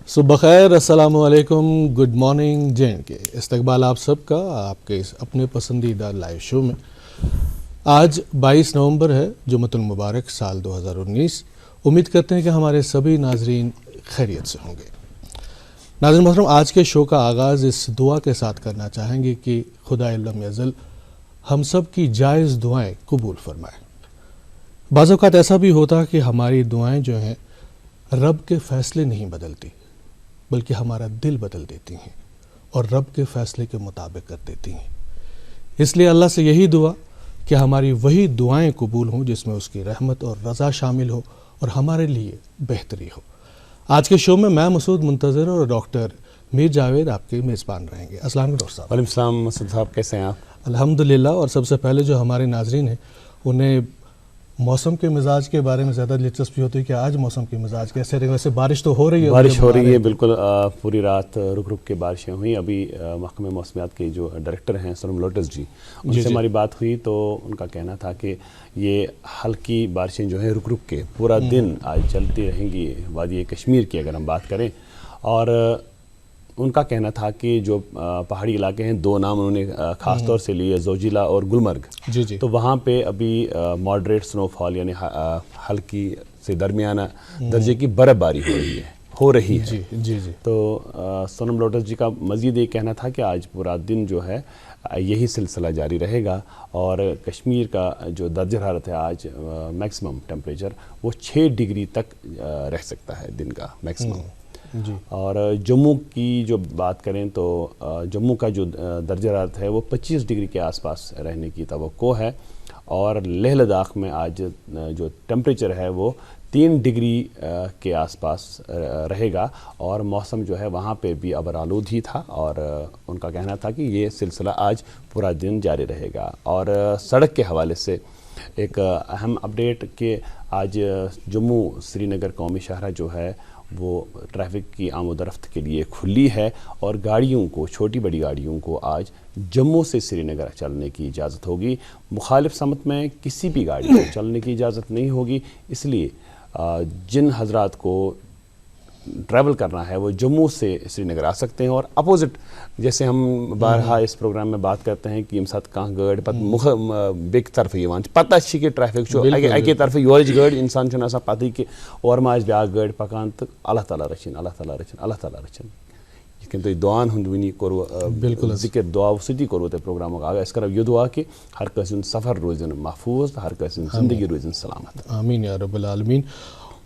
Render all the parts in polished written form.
सुबह खैर, अस्सलामु अलैकुम, गुड मॉर्निंग जे.एंड.के। इस्तकबाल आप सबका आपके इस अपने पसंदीदा लाइव शो में। आज 22 नवंबर है, जुम्मतुल मुबारक साल 2019। उम्मीद करते हैं कि हमारे सभी नाजरीन खैरियत से होंगे। नाज़रीन मोहतरम, आज के शो का आगाज़ इस दुआ के साथ करना चाहेंगे कि खुदा लम यज़ल हम सब की जायज़ दुआएं कबूल फरमाए। बाज़ औक़ात ऐसा भी होता है कि हमारी दुआएं जो हैं रब के फ़ैसले नहीं बदलती, बल्कि हमारा दिल बदल देती हैं और रब के फ़ैसले के मुताबिक कर देती हैं। इसलिए अल्लाह से यही दुआ कि हमारी वही दुआएं कबूल हों जिसमें उसकी रहमत और रज़ा शामिल हो और हमारे लिए बेहतरी हो। आज के शो में मैं मसूद मुंतज़र और डॉक्टर मीर जावेद आपके मेज़बान रहेंगे। अस्सलाम वालेकुम डॉक्टर साहब। वालेकुम सलाम मसूद साहब, कैसे हैं आप? अल्हम्दुलिल्लाह। और सबसे पहले जो हमारे नाजरीन हैं उन्हें मौसम के मिजाज के बारे में ज़्यादा दिलचस्पी होती है कि आज मौसम के मिजाज कैसे रहे? वैसे बारिश तो हो रही है, बारिश हो रही है बिल्कुल। पूरी रात रुक रुक के बारिशें हुई। अभी महकमे मौसमियात के जो डायरेक्टर हैं सोनम लोटस जी, उनसे हमारी बात हुई तो उनका कहना था कि ये हल्की बारिशें जो हैं रुक रुक के पूरा दिन आज चलती रहेंगी वादी कश्मीर की अगर हम बात करें। और उनका कहना था कि जो पहाड़ी इलाके हैं, दो नाम उन्होंने ख़ास तौर से लिए, जोजिला और गुलमर्ग। जी। तो वहाँ पे अभी मॉडरेट स्नोफॉल यानी हल्की से दरमियाना दर्जे की बर्फ़बारी हो रही है। जी। तो सोनम लोटस जी का मज़ीद ये कहना था कि आज पूरा दिन जो है यही सिलसिला जारी रहेगा और कश्मीर का जो दर्जा हरारत है आज मैक्सिमम टेम्परेचर वो 6 डिग्री तक रह सकता है दिन का मैक्सिमम जी। और जम्मू की जो बात करें तो जम्मू का जो दर्जा हरारत है वो 25 डिग्री के आसपास रहने की तवक्को है। और लेह लद्दाख में आज जो टेम्परेचर है वो 3 डिग्री के आसपास रहेगा और मौसम जो है वहाँ पे भी अबरालूद ही था। और उनका कहना था कि ये सिलसिला आज पूरा दिन जारी रहेगा। और सड़क के हवाले से एक अहम अपडेट कि आज जम्मू श्रीनगर कौमी शाहरा जो है वो ट्रैफिक की आमद-ओ-रफ्त के लिए खुली है और गाड़ियों को, छोटी बड़ी गाड़ियों को आज जम्मू से श्रीनगर चलने की इजाज़त होगी। मुखालिफ समत में किसी भी गाड़ी को चलने की इजाज़त नहीं होगी। इसलिए जिन हजरात को ट्रैवल करना है वो जम्मू से श्रीनगर आ सकते हैं। और अपोजिट, जैसे हम बारहा इस प्रोग्राम में बात करते हैं कि यम साथ कह गाड़ी पत बेक तरफ पता कि ट्रैफिक अके तरफ योज गाड़ी इंसान पता कि और मा ब्या गाड़ी पकान तो अल्लाह ताला रचिन अल्लाह ताला रचिन अल्लाह ताला रचिन। यह तुम दुआन हुंद वनी कोर जिक्र दुआ सती कोर तुम प्रोग्राम आगाह। अस करो यह दुआ कि हर कंस सफ़र रोजन महफूज, हर कंस जिंदगी रोजन सलामत। आमीन या रब्बल आलमीन।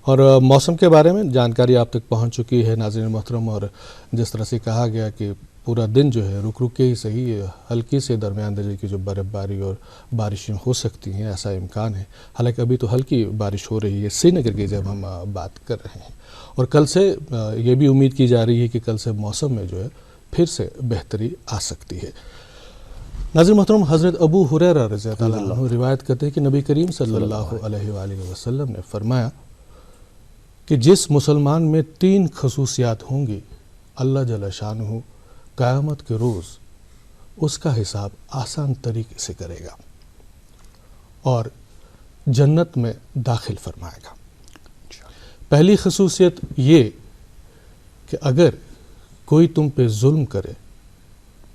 और मौसम के बारे में जानकारी आप तक पहुंच चुकी है नाज़रीन मोहतरम। और जिस तरह से कहा गया कि पूरा दिन जो है रुक रुक के ही सही हल्की से दरमियान दर्जे की जो बर्फ़बारी और बारिशें हो सकती हैं, ऐसा इम्कान है। हालांकि अभी तो हल्की बारिश हो रही है श्रीनगर की जब हम बात कर रहे हैं। और कल से ये भी उम्मीद की जा रही है कि कल से मौसम में जो है फिर से बेहतरी आ सकती है। नाज़रीन मोहतरम, हज़रत अबू हुरैरा रज़ियल्लाहु अन्हु रिवायत करते हैं कि नबी करीम सल्लल्लाहु अलैहि वसल्लम ने फरमाया कि जिस मुसलमान में 3 खसूसियात होंगी, अल्लाह जल्ल शानुहु क़यामत के रोज़ उसका हिसाब आसान तरीके से करेगा और जन्नत में दाखिल फरमाएगा। पहली खसूसियत ये कि अगर कोई तुम पे जुल्म करे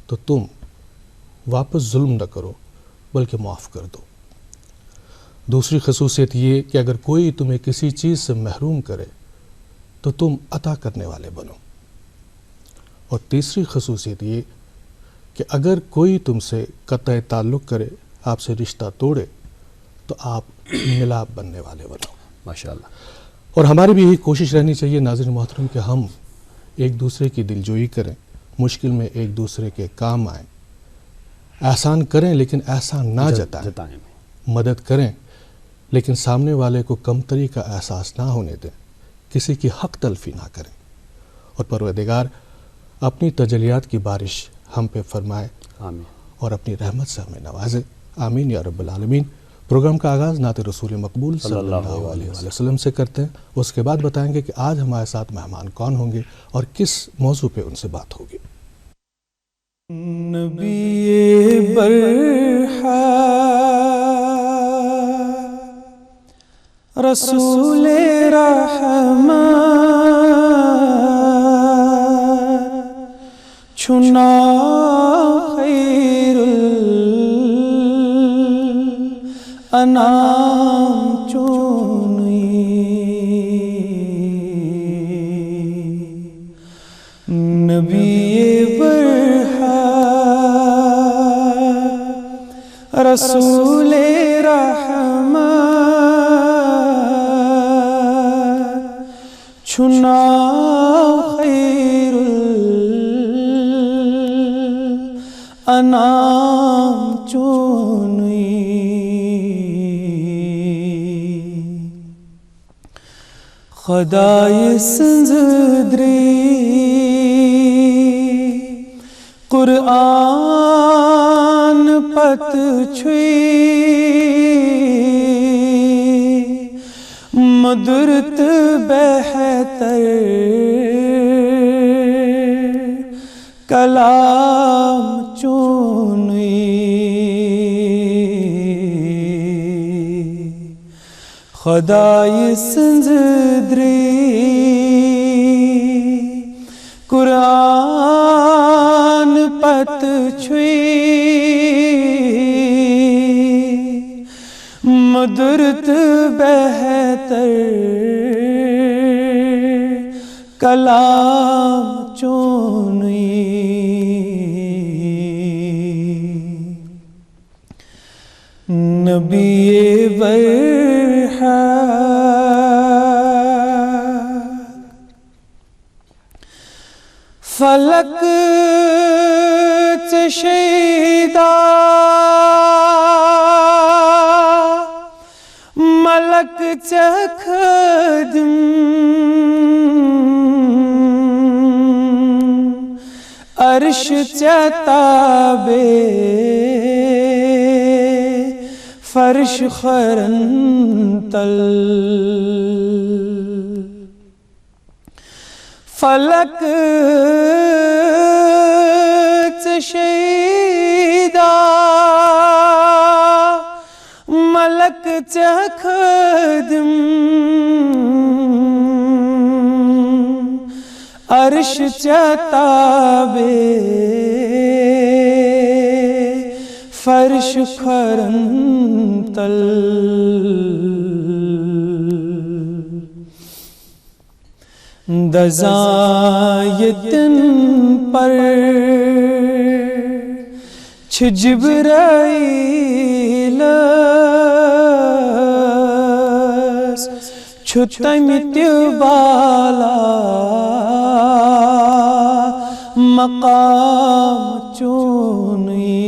तो तुम वापस जुल्म न करो बल्कि माफ़ कर दो। दूसरी खसूसियत ये कि अगर कोई तुम्हें किसी चीज़ से महरूम करे तो तुम अता करने वाले बनो। और तीसरी खसूसियत ये कि अगर कोई तुमसे क़त्अ ताल्लुक़ करे, आपसे रिश्ता तोड़े, तो आप मिलाप बनने वाले बनो। माशाअल्लाह। और हमारी भी यही कोशिश रहनी चाहिए नाज़रीन मोहतरम कि हम एक दूसरे की दिलजोई करें, मुश्किल में एक दूसरे के काम आएँ, एहसान करें लेकिन एहसान ना जताएं, मदद करें लेकिन सामने वाले को कमतरी का एहसास ना होने दें, किसी की हक तलफी ना करें। और परवरदिगार अपनी तजलियात की बारिश हम पे फरमाए आमीन और अपनी रहमत से हमें नवाजे। आमीन या रब्बल आलमीन। प्रोग्राम का आगाज़ नात रसूल मकबूल सल्लल्लाहु अलैहि वसल्लम से करते हैं। उसके बाद बताएंगे कि आज हमारे साथ मेहमान कौन होंगे और किस मौजू पे उनसे बात होगी। नबी बरहा रसूल रहमा चुना खैरुल अनाम चुनी नबी बरहा रसूल रहमा चुना खैरुल अनाम चुनी खुदाए संजदरी कुरान पत छुई मधुरत बेहतर कलाम चुनी खुदाए संजदरी कुरान पत छुई मधुरत बेहतर कलाम चुनी नबी बरहा फलक चशीदा मलक चखदम अर्श चताबे फर्श खरंतल फलक चशीदा मलक चखदम अर्श चताबे फर्श खरंतल दज़ायतन पर जिब्राईल छुतमित बाला मकाम चुनी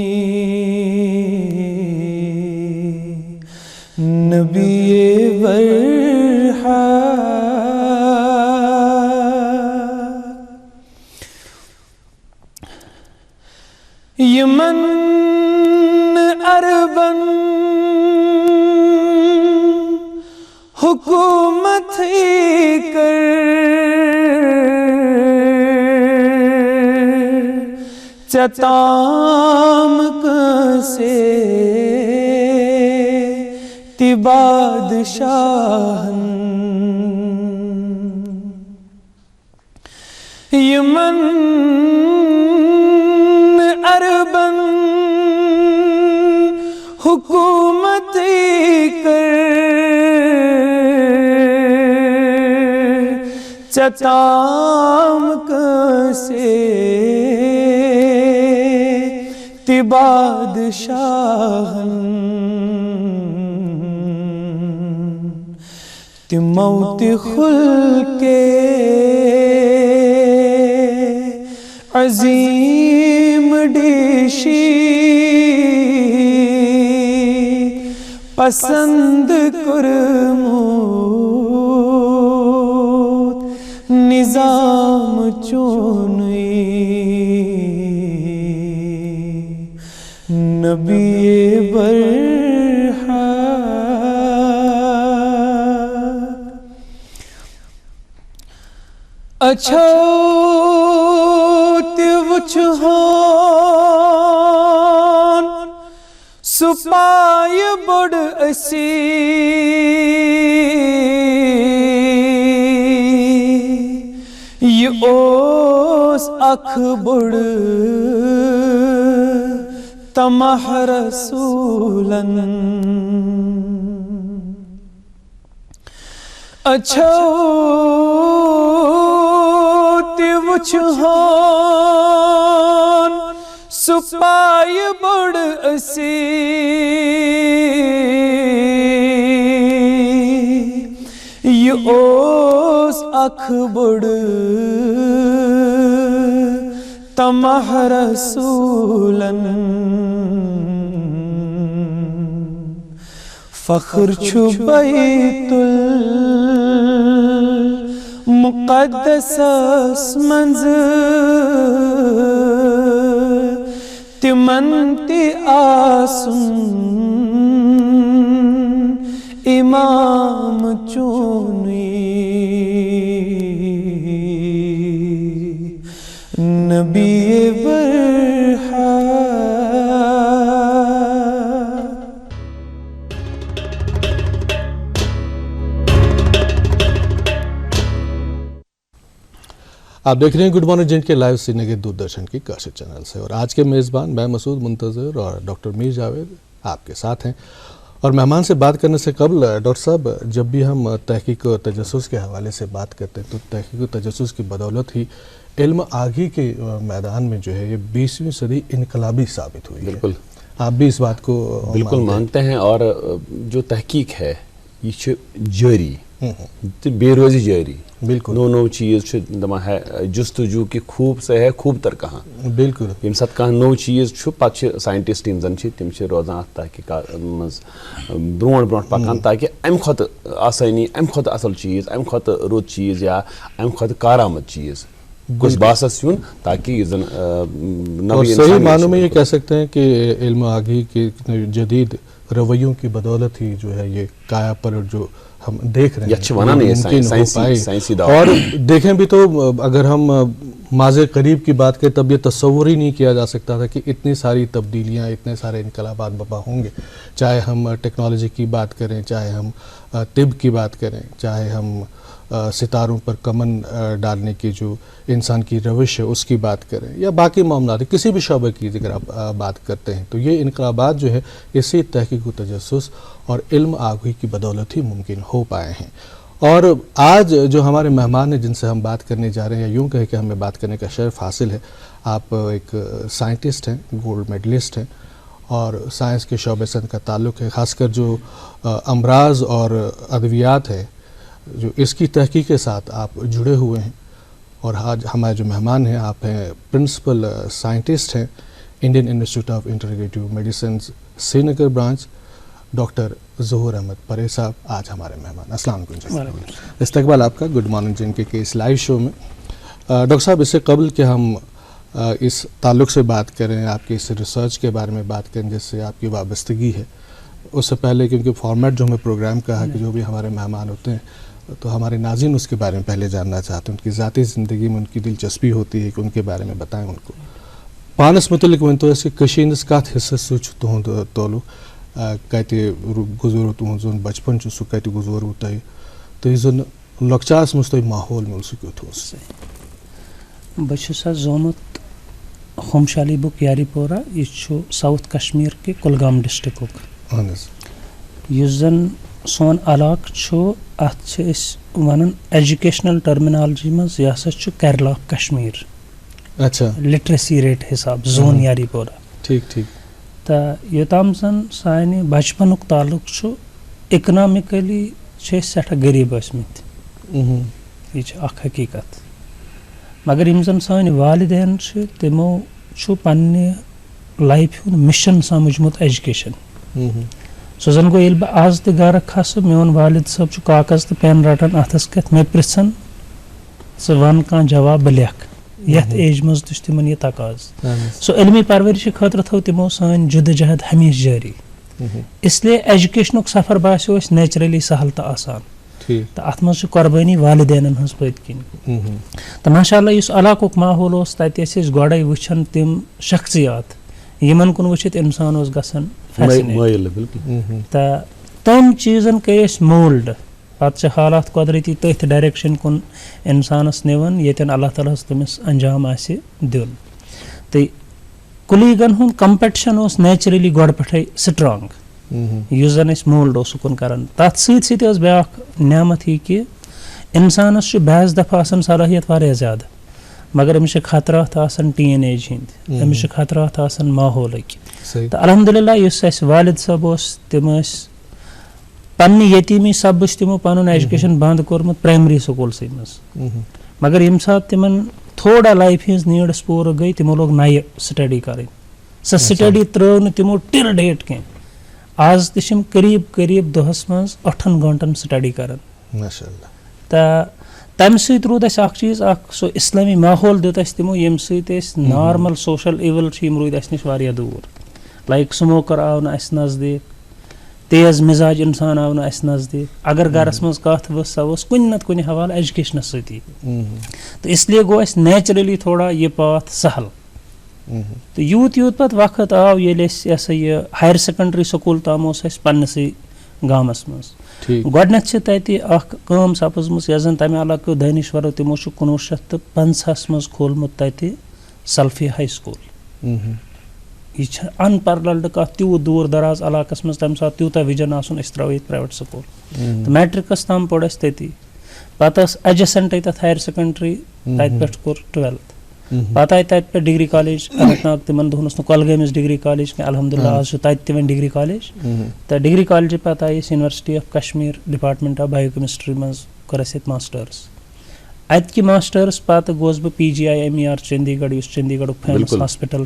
नबी बरहा यमन अरबन हुकूमत कर चताम से ति बादशाहन यमन अरबन हुकूमत कर चताम से ति बादशाहन ति मौत खुल के अजीम डिशी पसंद कुरमूत निजाम चुनी नबी बरहक अच्छा तिवचहान सुपाय बड़ असी ये ओस अख बड़ तमह रसूलन अच्छा तिवचहान सुपाय बड़ असी ये ओस अख बड़ तमह रसूलन फख्र छु बैतुल मुक़द्दस मंज़ तिमन ति आसुन इमाम चुनी नबी बरहक आप देख रहे हैं गुड मॉर्निंग जिनके लाइव श्रीनगर दूरदर्शन की काशिद चैनल से और आज के मेज़बान मैं मसूद मुंतज़र और डॉक्टर मीर जावेद आपके साथ हैं। और मेहमान से बात करने से कबल डॉक्टर साहब, जब भी हम तहकीक और तजस्सुस के हवाले से बात करते हैं तो तहकीक और तजस्सुस की बदौलत ही इल्म आगी के मैदान में जो है ये 20वीं सदी इनकलाबी साबित हुई। बिल्कुल, आप भी इस बात को बिल्कुल मानते हैं। और जो तहकीक है ये जारी तो बेरोज़ जारी, बिल्कुल नो चीज़ दमा है जुस्तजू की खूब से है खूब तर कहाँ बिल्कुल यम सत कह नो चीज़ पत् साइंटिस्ट यम जन तम रोजान तहकीकात मज ब्रोट ब्रोट पकान ताकि अम खुद आसानी अम खुद असल चीज़ अम खुद रुत चीज़ या अम खुद कारामद चीज़ कुछ बासस यून ताकि और सही मानों में ये कह सकते हैं कि इल्म आगी के जदीद रवैयों की बदौलत ही जो है ये काया पर जो हम देख रहे हैं और देखें भी तो अगर हम माज़े करीब की बात करें तब ये तस्वुर ही नहीं किया जा सकता था कि इतनी सारी तब्दीलियाँ इतने सारे इनकलाबात बपा होंगे। चाहे हम टेक्नोलॉजी की बात करें, चाहे हम तिब की बात करें, चाहे हम सितारों पर कमन डालने की जो इंसान की रविश है उसकी बात करें, या बाकी मामला किसी भी शोबे की अगर आप बात करते हैं तो ये इनकलाबात जो है इसी तहकीक व तजस्सुस और इल्म आगी की बदौलत ही मुमकिन हो पाए हैं। और आज जो हमारे मेहमान हैं जिनसे हम बात करने जा रहे हैं, या यूँ कहें कि हमें बात करने का शर्फ हासिल है। आप एक साइंटिस्ट हैं, गोल्ड मेडलिस्ट हैं और साइंस के शोबे से का ताल्लुक़ है, ख़ासकर जो अमराज और अद्वियात है जो इसकी तहकीक के साथ आप जुड़े हुए हैं। और आज हमारे जो मेहमान हैं, आप हैं प्रिंसिपल साइंटिस्ट हैं Indian Institute of Integrative Medicine Srinagar branch, doctor Zahoor Ahmad Parray Sahab आज हमारे मेहमान। अस्सलाम वालेकुम, इस्तकबाल आपका गुड मॉर्निंग जिनके के इस लाइव शो में। डॉक्टर साहब, इससे कबल कि हम इस ताल्लुक़ से बात करें, आपकी इस रिसर्च के बारे में बात करें जिससे आपकी वाबस्तगी है, उससे पहले क्योंकि फॉर्मेट जो हमें प्रोग्राम का है कि जो भी हमारे मेहमान होते हैं तो हमारे नाज़रीन उसके बारे में पहले जानना चाहते हैं, उनकी ज़ाती ज़िंदगी में उनकी दिलचस्पी होती है कि उनके बारे में बताएं उनको। पानस मुतलिक वन तो कश कत हिस्स तुंद तालुक कत गुजर तुहन बचपन सह कत गुजर तुह तो जन लक्चास मज तुह माहौल मिल सह क्यों बहुत जोमुत होमशाली बुक यारीपोरा यह साउथ कश्मीर के कुलगाम डिस्ट्रिक्ट जन सोन इलाक अत वन एजुकेशनल टर्मिनोलॉजी मज यह हसा केरला ऑफ कश्मीर अच्छा लिटरेसी रेट हिसाब जोन यारीपोरा ठीक ठीक तो योताम जन साने बचपन ताल्लुक इकनॉमिकली सठा गरीब यह हकीकत मगर यम जन सान वालिदैन तमो पन्ने लाइफ मिशन समझमुत एजुकेशन सो जन गो बह आज त गर खस मोन वालिद सब कागज तो पेन रटान अथस कथ मे पृछन स वन कह जवाब बह लेख यथ एज मज तमन यह तकाज सो इल्मी परवरिश खतर थो तमो सान जदोजहद हमेशा जारी इसलिए एजुकेशन सफर बासो नेचुरली सहल तो आसान तो अत मज कुर्बानी वालिदैन हज पत किन तो माशाअल्लाह इस इलाकुक माहौल तत गोड़े वुछन तम शख्सियात यमन कुन वुचित इंसान गसन तो तम चीजन कर मोल्ड पत हालात कुदरती तथ डायरेक्शन कुन इंसानस निवन यन अल्लाह ताला तमिस अंजाम आसि दिन तो कुलीगन हुन कंपटिशन नेचुरली गोड़ पे स्ट्रांग युस जन मोल्ड उकुन करान तथ सत ब्या नियामत ही कि इंसानस बहस दफा सलाहियत वारिया ज्यादा मगर अमिस खतरात टीन एज हिंद अमिस खतरात माहौलक तो अल्हम्दुलिल्लाह युस वालिद सब तम पन्ने यतीमी सब तमो पन एजुकेशन बंद कोर्मुत प्राइमरी स्कूल मज मगर यम सात तिमन थोड़ा लाइफ हिंस नीड्स पूर गई तमो लोग नए स्टडी कर स्टडी त्रो तमो टिल डेट कह आज तम करीब करीब दोहस मज 8 घंटन स्टडी कर तम सत रूद चीज सो इस्लामी माहौल दित तमो यम नॉर्मल सोशल इवल रूद नश वारिया दूर लाइक स्मोकर आव नजदीक तेज मिजाज इंसान आव नजदीक अगर गरस मज कथ वस सो कुन नत कुन हवाल एजुकेशन सती तो इसलिए गो नेचुरली थोड़ा ये पाथ सहल तो यूत यूत पत वक्त आव ये यह हायर सेकेंडरी स्कूल तम पन्नस गामस मज गोडनथ तम सपजम जन तमें अलग दानिश्वर तमो 1950 मज खोलमुत तत सल्फी हाई स्कूल यह अनपैरल्ड कथ तूत दूर दराज इलाकस मज तम सात तूता विजन आसन त्रो प्राइवेट स्कूल तो मैट्रिकस तम पढ़ तती पत एडजेसेंट तथ हायर सेकेंडरी तत पे कोर 12th पत आय तत पे डिग्री कॉलेज अनंतनाग तिमन दोनस कुलगामिस डिग्री कॉलेज कह अल्हम्दुलिल्लाह आज तत तिवन डिग्री कॉलेज तो डिग्री कॉलेज पत आय university of Kashmir department of biochemistry मज कर मास्टर्स अत कि मास्टर्स पत गोस बह PGIMER चंडीगढ़ इस चंडीगढ़ फेमस हॉस्पिटल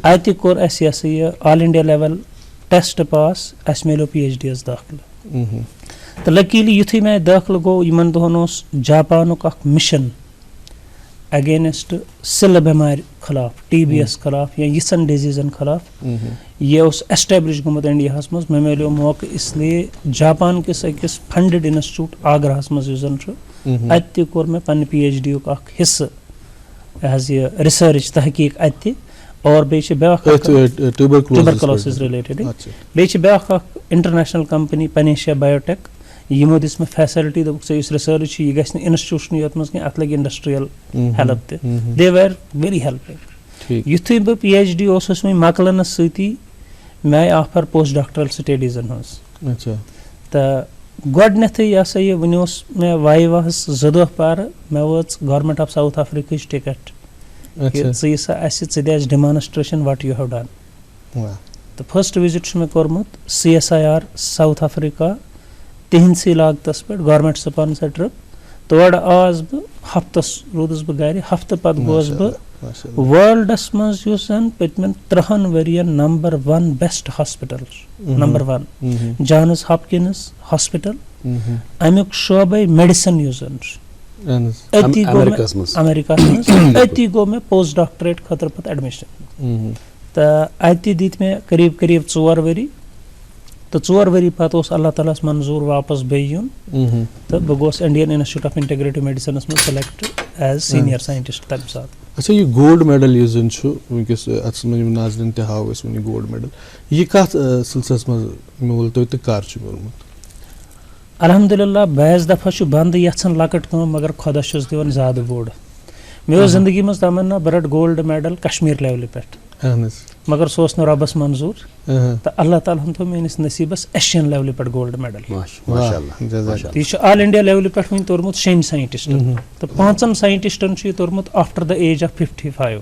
अत कोर यह all India level test pass अस मिलो PhD दाखिल तो लकीली युथी मैं दाखिल गो यमन दोहन जापानुक मिशन अगेंस्ट सिल बेमार खिलाफ TBS खिलाफ या यिसन डिजीजन खिलाफ यह एस्टेब्लिश गुमत इंडिया मज मे मिलो मौका इसलिए जापान किस अकिस फंडेड इंस्टीट्यूट आगरा मज अत कोर मे पन्न PhD युक हिस्से यह रिसर्च तहकीक अत और बे ट्यूबरकुलोसिस रिलेटेड बे ब्या इंटरनेशनल कंपनी पनेशिया बायोटेक यमो दिस मे फैसिलिटी दोप रिसर्च यह गि इंस्टीट्यूशन योत मज अत लगे industrial help they were very helping युथु बह PhD वह मकलनस सती मे ऑफर पोस्ट डॉक्टरल स्टडीजन हज तो गोडनथ यह वन मे वाइवाहस 2 दह पार मे वोच government of South Africa ticket कि demonstration what you have done तो फर्स्ट विजिट मे कोर्मुत CSIR साउथ अफ्रीका तिहंदसी लागतस पे गवर्नमेंट स्पॉन्सर ट्रिप तोड़ आज बह हफ्तस रूदस बह गर हफ्त पत गोस बह वर्ल्डस मज पतमन 3 वरियन number 1 best hospital number 1 Johns Hopkins hospital अमुक शोबे मेडिसिन अमेरिका अति गो मे पोस्ट डॉक्टरेट खतर पत एडमिशन तो अत दित मे करीब करीब 4 वरी तो 4 वरी पत अल्लाह ताला मंजूर वापस बे यून तो बह गोस Indian Institute of Integrative Medicine में सेलेक्ट एज सीनियर साइंटिस्ट तम साथ। अच्छा ये गोल्ड मेडल यह जन वनकस अत नाजरन ते हाव वन गोल्ड मेडल यह कत सिलसिलस मज मोल तो कर मोलमुत? अल्हम्दुलिल्लाह बैज दफा बंद यछन लकट कम मगर खुदा दिवन ज्यादा बोड़। मे जिंदगी मज तमन्ना बह रट गोल्ड मेडल कश्मीर लेवल पे मगर सो न रबस मंजूर तो अल्लाह ताला थो मेनिस नसीबस एशियन लेवल पे गोल्ड मेडल। यह ऑल इंडिया लेवल पे वन तोरमुत 6 साइंटिस्टन तो 5 साइंटिस्टन तोरमुत आफ्टर द एज ऑफ 55।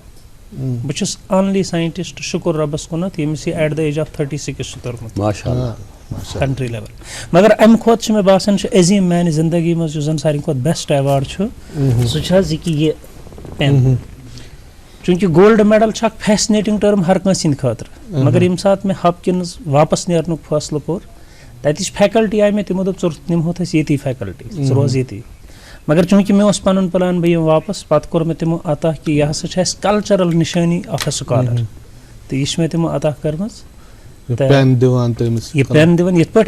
बह ओनली साइंटिस्ट शुक्र रबस कुनत यमिस एट द एज ऑफ 36 तोरमुत कंट्री लेवल। मगर अम खोत मे बासान अजीम मान जिंदगी मज जन सारे खोत बेस्ट अवार्ड सह ये पेन चूंकि गोल्ड मेडल फैसिनेटिंग टर्म हर कंस खतर मगर यम सात मे हॉपकिंस वापस नेरनुक फैसलो कोर तत फैकल्टी आय मे तमो दोप निमहो ये फैकल्टी रोज ये मगर चूंकि मे पन प्लान बह वापस पे कोर मे तमो अता कि यह हसा कल्चरल निशानी ऑफ अ स्कॉलर तो यह मे तमो अता कर्म पेन दिवान ये पेन दिवान ये पे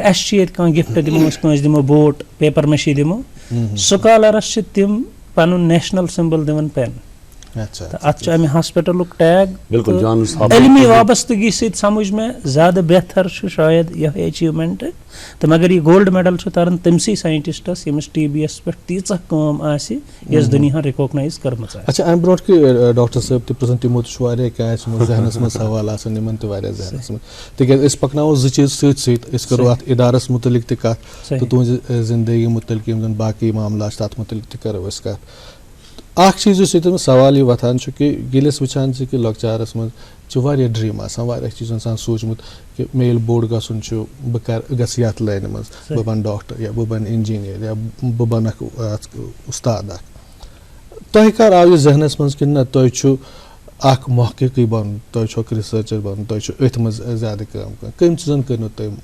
कह गिफ्ट दिमो दिमो बोट पेपर मशी दिमो स्कॉलरस तिम पन नेशनल सिंबल दिवन पेन अत अमे हॉस्पिटल टैग इलमी वाबस्तगी सत समझ में ज्यादा बेहतर शायद यह अचीवमेंट तो मगर ये गोल्ड मेडल तरन तमसी साइंटिस्टस यमिस TBS पे तीच कम यस दुनिया रिकॉग्नाइज कर्म। अच्छा अम ब्रोट कि डॉक्टर साहब तो प्रेजेंट तमो तो क्या जहनस मज सवाल जहनस मज तिक पकनो जो चीज सत करो अत इदारस मुतलिक कत तो तुज जिंदगी मुतलिक बाकी मामला तथ मुतलिक करो कत अख चीज सवाल यह वथान कि ये वुचान कि लॉकचारस मज ड्रीम चीज इंसान सोचमुत कि मे बोड़ गसन बह कर गस यथ लाइन मज बह बन डॉक्टर या बह बन इंजीनियर या बह बन उस्ताद तुह कर आव यह जहनस मज कि ना तुह अख महक़िक़ बन तुह रिसर्चर बन तुह अथ मज ज्यादा काम कम चीजन कर तुम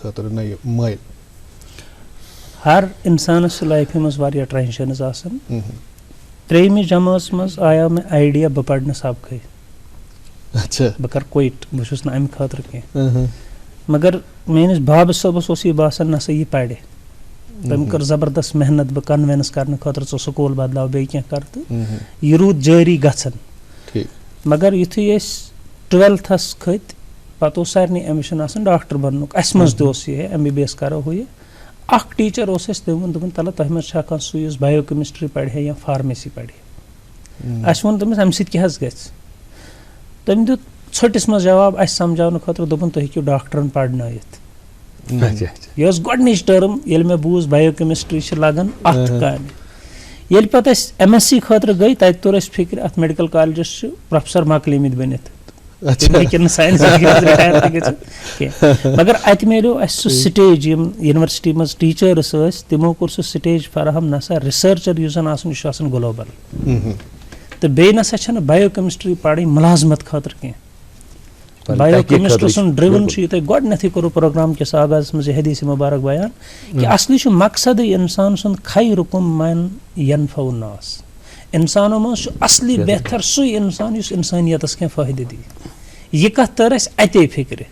खतर ना यह माइल? हर इंसानस लाइफ मज ट्रांजिशनस आसन। 3वीं जमात मज आया मे आइडिया बह पढ़ सबक अच्छा बह कर क्विट बस ना अम खतर कह मगर मेनिस बाब सबस यह बासान नसा यह पढ़ तम कर जबरदस्त मेहनत बह कन्विंस कर खतर स्कूल बदलाव बे क्या कर तो यह रूद जारी गन मगर युथु 12थस खत पे सारे एम्बिशन आसान डॉक्टर बननुक अस मज यह MBBS करो हो ये अख टीचर तम दोपन तला तुह मज सु बायोकेमिस्ट्री पढ़े या फार्मेसी पढ़े अस वो तमिस अम क्या गस तम दुत छोटिस मज जवाब अस समझाने खतर दोपन तुह हेकू डॉक्टरन पढ़नयित यह गोडनिच टर्म ये मे बूज बायोकेमिस्ट्री लगन अत काम ये पे MSc खतर गई तत तोर फिक्र अत मेडिकल कॉलेजस प्रोफेसर मकलिमित बनित मगर अत मिलो स्टेज यूनिवर्सिटी मज टीचर्स तमो कोर स्टेज फराहम नसा रिसर्चर आसान ग्लोबल तो बे नसा बायोकेमिस्ट्री पढ़ी मुलाजमत खतर कह बायोकेमिस्ट्री सुन ड्रिवन ये गोडनथ करो प्रोग्राम किस आगाज मज हदीस मुबारक बयान कि असली मकसद इंसान सुन खैरुकुम मन यनफउ नास इंसानों मज असली बेहतर सु इंसान इंसानियत क्या फायदे दी यह कत तर अते फिक्र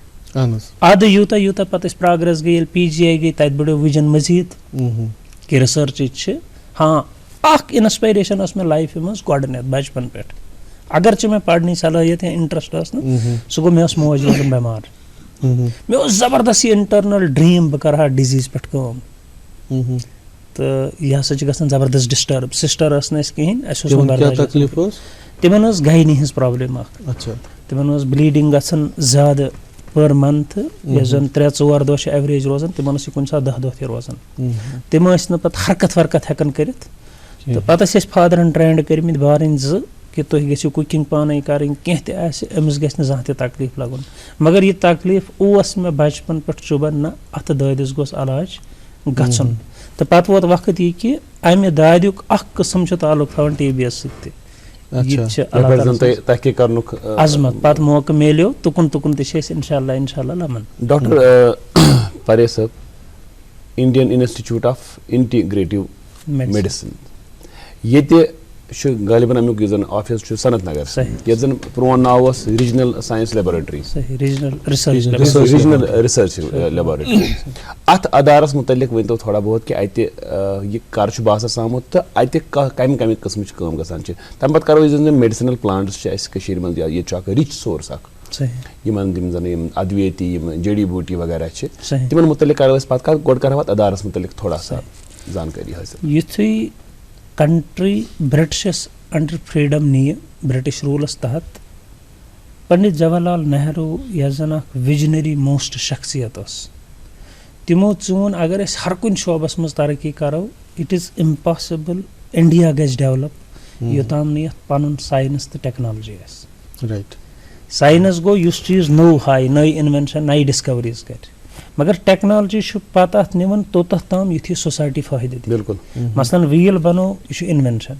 अद यूता यूता पे प्रोग्रेस गई PGI गई तत बढ़ो विजन मजीद कि रिसर्च हाँ अख इंस्पायरेशन मे लाइफ मज गोडनथ बचपन पे अगर मे पढ़ने सलाहियत या इंटरेस्ट सह गो मे मोज रोजन बेमार मे जबरदस्त इंटरनल ड्रीम बह कर डिजीज पे कम तो यह हसा गसान जबरदस्त डिस्टर्ब सिस्टर कहें तिमन गायनी हज प्रॉब्लम तिमन ब्लीडिंग गसान ज्यादा पर मंथ यह जन 3-4 दह एवरेज रोजान तिमन कुछ सात 10 दह रोजान तिम पे हरकत वरकत हेकन कर तो पे फादरन ट्रेंड कर्मित बारन कि तुम गो कुकिंग पान कर अमिस गि जहाँ तकलीफ लगन मगर यह तकलीफ मे बचपन पे चुबन ना अत दादिस गोस इलाज गन तो पे वोत वक्त यह कि अमे दादिक किस्म ताल्लुक थवान TBS अजमत पे मौका मिलो तुकुन तुकुन इंशाल्लाह इंशाल्लाह लमन। डॉक्टर परे साहब Indian Institute of Integrative medicine ये गालिबन अमुक यह जन ऑफिस सनत नगर सही। ये जन प्रोन नाव रीजनल साइंस लेबोरेटरी सही regional research regional research laboratory अत अदारस मुतलिक वन तो थोड़ा बहुत कि अत यह कर बासा सामुत तो अत कम कम किस्म काम गसान तम पत करो मेडिसिनल प्लांट्स मन ये रिच सोर्स यमन अद्वैती जड़ी बूटी वगैरह तिमन मुतलिक करो पे गोड कर अदारस मुतलिक थोड़ा सा जानकारी हासिल युथुई कंट्री ब्रिटिशस अंडर फ्रीडम नी ब्रिटिश रूलस तहत पंडित जवाहरलाल नेहरू यस जन विजनरी मोस्ट शख्सियत तिमो चून अगर अस हर कुन शोबस मज तरक्की करो इट इज इम्पॉसिबल इंडिया गज डेवलप योताम नी पन साइंस तो टेक्नोलॉजी राइट साइंस गो युस चीज नो हाई नई इन्वेंशन नई डिस्कवरीज कर मगर टेक्नोलॉजी पत अत निवन तोत ताम युथि सोसाइटी फायदे बिल्कुल मसलन व्हील बनो यह इन्वेंशन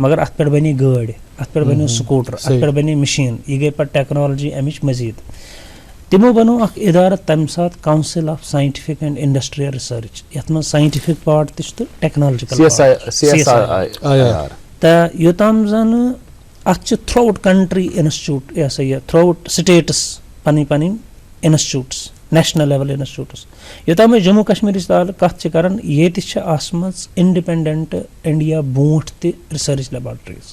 मगर अत पे बनी गाड़ी अत पे बनो स्कूटर अत पे बनी मशीन यह गई पे टेक्नोलॉजी अमिच मजीद तिमो बनो अख इदारा तम साथ Council of Scientific and Industrial Research यथ में साइंटिफिक पार्ट तो टेक्नोलॉजिकल तो योताम जन अत थ्रू आउट कंट्री इंस्टीट्यूट यह सा थ्रू आउट स्टेट्स पनी पनी इंस्टीट्यूट्स नेशनल लेवल इंस्टीट्यूट्स योताम जम्मू कश्मीर कत कर ये independent India boot research laboratories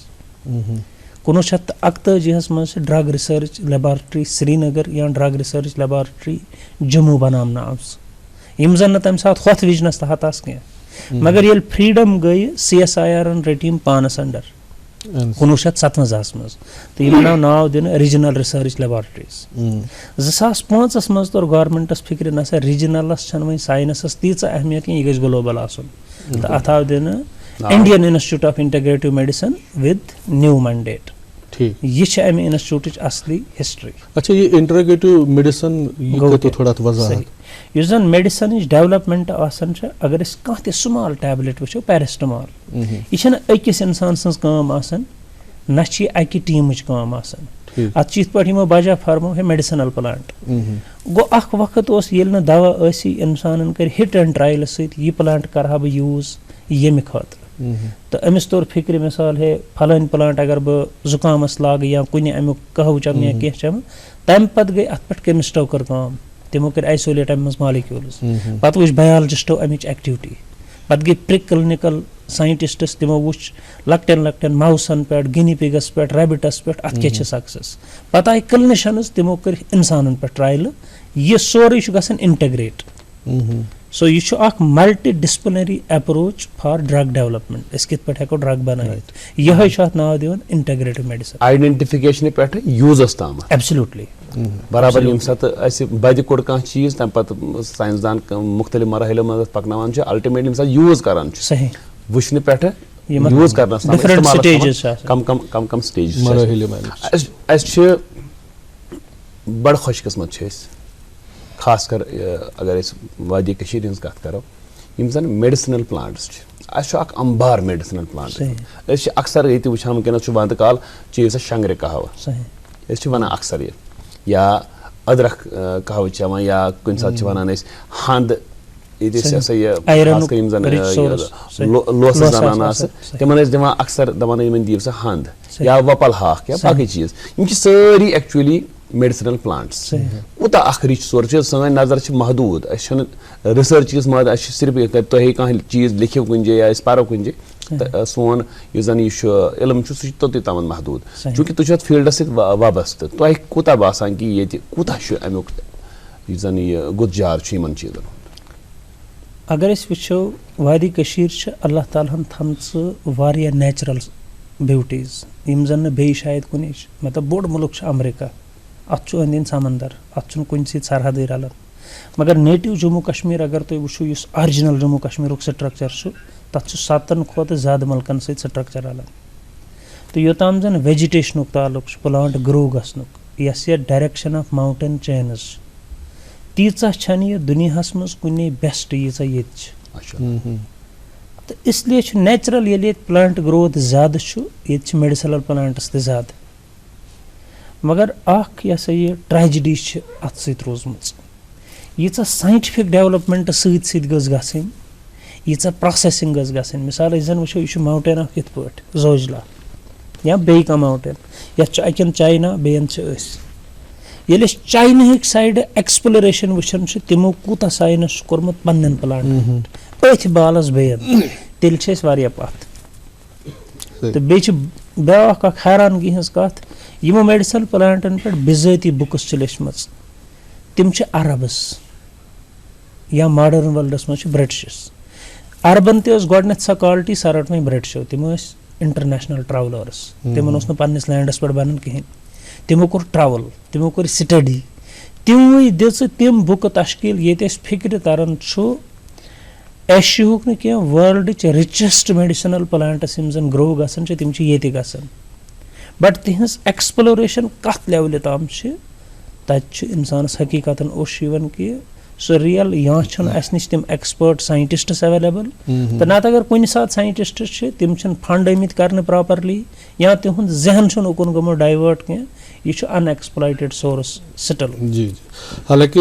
1941 मज ड्रग रिसर्च लेबोरेटरी श्रीनगर या ड्रग रिसर्च लेबोरेटरी जम्मू बनाम आम जन तम साथ होथ विजनस तहत कह मगर ये फ्रीडम गई CSIR रटीम पानस अंडर 1957 मज तो यह नाव दिन रीजनल रिसर्च लेबोरेटरीज 2005 मज तोर गवर्नमेंटस फिक्र ना रीजनलस वो साइंसस तीच अहमियत कि यह ग्लोबल आसन तो अत आव दिन Indian Institute of Integrative medicine with new mandate यह अमे इंस्टीट्यूट असली हिस्ट्री। अच्छा ये इंटीग्रेटिव मेडिसिन तो थोड़ा वजाहत युस जन मेडिसिन डेवलपमेंट आसान अगर कह स्मॉल टैबलेट वो पैरासिटामॉल यह अकिस इंसान सज काम आसान ना अकि टीमच काम आसान अत पे बजा फरमो है मेडिसिनल प्लांट गो अख वक्त ये दवा इंसान कर हिट एंड ट्रायल सह प्लांट कर बह यूज यमे खतर तो अमिस तौर फिक्र मिसाल है फलान प्लांट अगर बह जुकामस लाग या कुछ अमुक कहव चम या कह चम तम पत गई अत पे केमिस्टो कर काम तमो कर आइसोलेट अम मालिक्यूल्स पत वुच बायोलॉजिस्टो अमिच एक्टिविटी पत गई प्री क्लिनिकल साइंटिस्टस तमो वुच लकटन लकटन माउसन पे गिनी पिगस पे रैबिटस पे अत क्या सक्सेस पत आई क्लिनिशियंस तमो कर इंसान पे ट्रायल यह सोरे गसन इंटीग्रेट सो यह multi disciplinary approach for drug development इस कित पे हेको ड्रग बनायत यह नाव दिवन इंटीग्रेटिव मेडिसिन आइडेंटिफिकेशन पे यूजस ताम एब्सोल्युटली बराबर यम सत बद कोड़ कह चीज तम पत साइंसदान मुख्तलिफ मराहिलों में पकनावान अल्टीमेटली यम सत यूज करान सही वुचने पे यूज करनस डिफरेंट स्टेजेस कम कम कम कम स्टेजेस मराहिल में बड़ खुशकिस्मत खास कर अगर वादी कशीर हज कत करो यम जन मेडिसिनल प्लांट्स अंबार मेडिसिनल प्लांट अक्सर ये वुचान वनकस वंद काल चीज शंगर कहवा वन अक्सर ये या अदरक कहवा चवान या कुन सात वन हंद लोस जनान तमन दिवान अक्सर दपान दिव सा हंद या वपल हाक या बाकी चीज सारी एक्चुअली मेडिसिनल प्लांट्स उत रिच सोर्स सन नजर महदूद रिसर्च मद सिर्फ तुम कह चीज लिखो कुन जाए या पो कुन जाए सोन जन इलम सह तोत तमन महदूद चूंकि तुम फील्डस सत वाबस्त तुम कूता बासान कि ये कूता अमुक जन गुद जार इन चीजन अगर वो वादी कशीर अल्लाह ताला थमच वारिया नेचुरल ब्यूटीज यम जन बे शायद कुन मतलब बोड़ मुल्क अमरीका अत अंद समंदर अत कुन सरहद रलान मगर नेटिव जम्मू कश्मीर अगर तुम वो ओरिजिनल जम्मू कश्मीर स्ट्रक्चर तथ 7 खोत ज़्यादा मुल्कन स्ट्रक्चर रलान तो योताम जन वेजिटेशन ताल्लुक प्लांट ग्रो गसनुक यस ये डायरेक्शन ऑफ माउंटेन चेन्स तीचा छन ये दुनियास मज कुने बेस्ट यीचा ये तो इसलिए नेचुरल ये प्लांट ग्रोथ ज़्यादा ये मेडिसिनल प्लांट्स ते ज़्यादा मगर अख ये ट्रेजिडी अत सत रोजम यीचा साइंटिफिक डेवलपमेंट सत गई यीचा प्रोसेसिंग गज गसन मिसाल अस जन वुचो यह माउंटेन अख यथ पट जोजिला या बे का माउंटेन यथ अकन चाइना बेन ये चाइना साइड एक्सप्लोरेशन वुचन तिमो कूता साइंस कोर्मुत पन्न प्लांट अथ बालस बेन तेल पथ तो बे ब्याख हैरानगी हज कत यमो मेडिसिनल प्लांटन पे बिजाती बुक्स लेचम तिम अरबस या मॉडर्न वर्ल्डस मज ब्रिटिशस अरबन ते गोडनेथ सा क्वालिटी सा रट वह ब्रिटिशो तिम इंटरनेशनल ट्रैवलर्स तिमन पन्निस लैंडस पे बनन कहें तिमो कोर ट्रैवल तिमो कोर स्टडी तिम दिस तिम बुक तश्कील ये फिक्र तरन एशियुक न वर्ल्ड रिचेस्ट मेडिसिनल प्लांट्स यम ग्रो गसन तिम ये गसन बट तिहस एक्सप्लोरेशन कत लेवल ताम तत इंसानस हकीकतन ओशन कि सो रियल यहाँ अस नश तम एक्सपर्ट साइंटिस्ट्स अवेलेबल तो नत अगर कुछ सात साइंटिस्ट्स तिम फंड आमित कर प्रॉपरली या तिहुंद जहन उकुन गो डाइवर्ट कह यह अनएक्सप्लॉइटेड सोर्स स्टिल। जी जी, हालांकि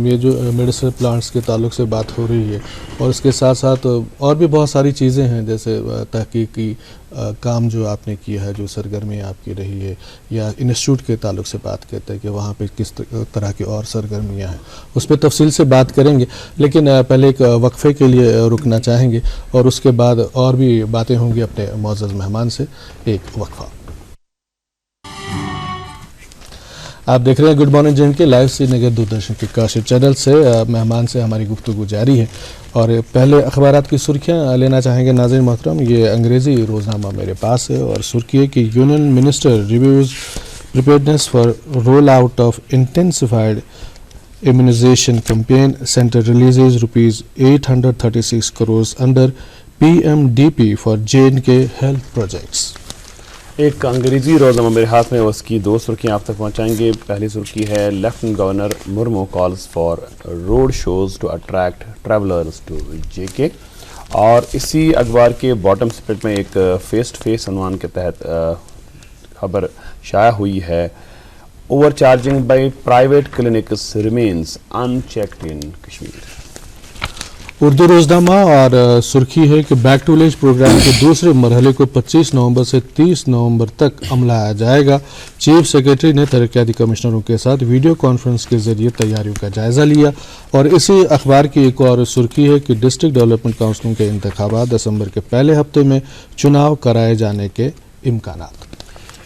ये जो मेडिसिनल प्लांट्स के ताल्लुक से बात हो रही है और इसके साथ साथ और भी बहुत सारी चीज़ें हैं जैसे तहकीकी काम जो आपने किया है, जो सरगर्मी आपकी रही है, या इंस्टीट्यूट के ताल्लुक से बात करते हैं कि वहाँ पे किस तरह की और सरगर्मियाँ हैं, उस पर तफसील से बात करेंगे। लेकिन पहले एक वक्फे के लिए रुकना चाहेंगे और उसके बाद और भी बातें होंगी अपने मौजूद मेहमान से। एक वक्फा। आप देख रहे हैं गुड मॉर्निंग जेएंड के लाइव श्रीनगर दूरदर्शन के काशिफ चैनल से। मेहमान से हमारी गुफ्तगू जारी है और पहले अखबारात की सुर्खियां लेना चाहेंगे नाज़रीन मोहतरम। ये अंग्रेज़ी रोज़नामा मेरे पास है और सुर्खी है कि union minister reviews preparedness for roll out of intensified immunisation campaign, centre releases ₹836 crore under PMDP for J&K health projects. एक अंग्रेजी रोज़नामा मेरे हाथ में, उसकी दो सुर्खियाँ आप तक पहुँचाएंगे। पहली सुर्खी है lieutenant governor Murmu calls for road shows to attract travellers to JK, और इसी अखबार के बॉटम स्प्लिट में एक फेस टू फेस अनवान के तहत खबर शाया हुई है, overcharging by private clinics remains unchecked in Kashmir. Urdu रोज़नामा और सुर्खी है कि बैक टू विलेज प्रोग्राम के दूसरे मरहले को 25 नवंबर से 30 नवंबर तक अमलाया जाएगा। चीफ सेक्रेटरी ने तरक्याती कमिश्नरों के साथ वीडियो कॉन्फ्रेंस के जरिए तैयारियों का जायजा लिया। और इसी अखबार की एक और सुर्खी है कि डिस्ट्रिक्ट डेवलपमेंट काउंसिलों के इंतखाबात दिसंबर के पहले हफ्ते में चुनाव कराए जाने के इम्कानात।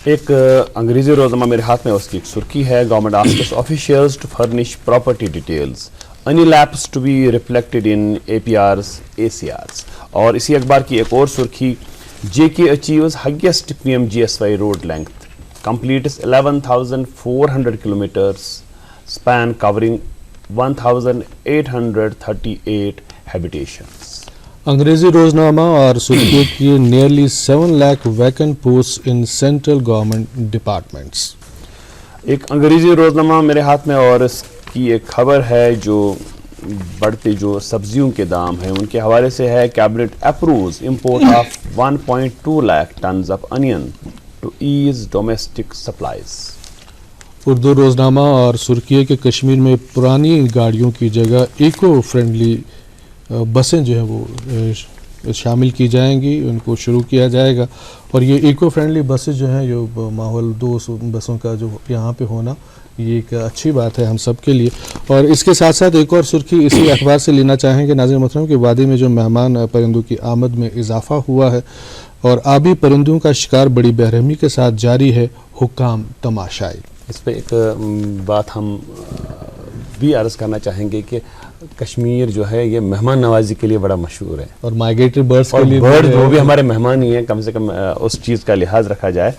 एक अंग्रेजी रोज़नामा मेरे हाथ में, उसकी एक सुर्खी है government asks officials to furnish property details, any lapse to be reflected in APRs, ACRs। और इसी अखबार की एक और सुर्खी, JK achieves highest PMGSY road length, completes 11,400 kilometers span covering 1,838 habitations। अंग्रेजी रोजनामा और सुर्खी की nearly 7 lakh vacant post in central government departments. एक अंग्रेजी रोजनामा मेरे हाथ में और इसकी एक खबर है जो बढ़ते जो सब्जियों के दाम हैं उनके हवाले से है। Cabinet approves import of 1.2 lakh tons of onion to ease domestic supplies. Urdu रोजनामा और सुर्खी है कि कश्मीर में पुरानी गाड़ियों की जगह इको फ्रेंडली बसें जो हैं वो शामिल की जाएंगी, उनको शुरू किया जाएगा। और ये इको फ्रेंडली बसें जो हैं, जो माहौल दोस्त बसों का जो यहाँ पे होना, ये एक अच्छी बात है हम सब के लिए। और इसके साथ साथ एक और सुर्खी इसी अखबार से लेना चाहेंगे नाज़रीन मोहतरम कि वादी में जो मेहमान परिंदों की आमद में इजाफा हुआ है और आबी परिंदों का शिकार बड़ी बेरहमी के साथ जारी है, हुक्काम तमाशाई। इस पर एक बात हम भी अर्ज़ करना चाहेंगे कि कश्मीर जो है ये मेहमान नवाजी के लिए बड़ा मशहूर है और माइग्रेटरी बर्ड्स के लिए बर्ड वो भी हमारे मेहमान ही हैं, कम से कम उस चीज़ का लिहाज रखा जाए।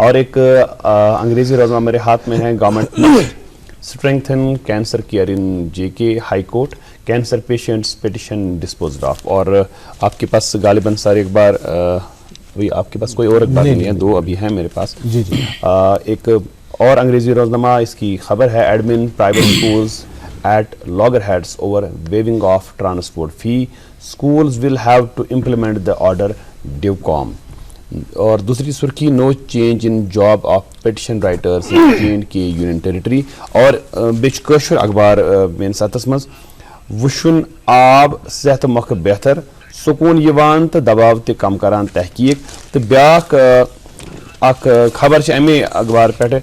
और एक अंग्रेजी रोज़नामा मेरे हाथ में है, government strengthen cancer care in JK high court, cancer patients petition disposed of. और आपके पास गालिबन सारे अखबार अभी आपके पास कोई और अखबार नहीं है, दो अभी हैं मेरे पास। जी जी। एक और अंग्रेजी रोज़नामा, इसकी खबर है admin private schools at loggerheads over waiving of transport fee, schools will have to implement the order DEWCOM। और दूसरी सुर्खी, no change in job of petition writers in J&K union territory। और बिच कशर अखबार मेन सातस मज वुशन आब सेहत मौके बेहतर सुकून यिवान तो दबाव ते कम करान तहकीक तो ब्याक अख खबर छ अमे अखबार पे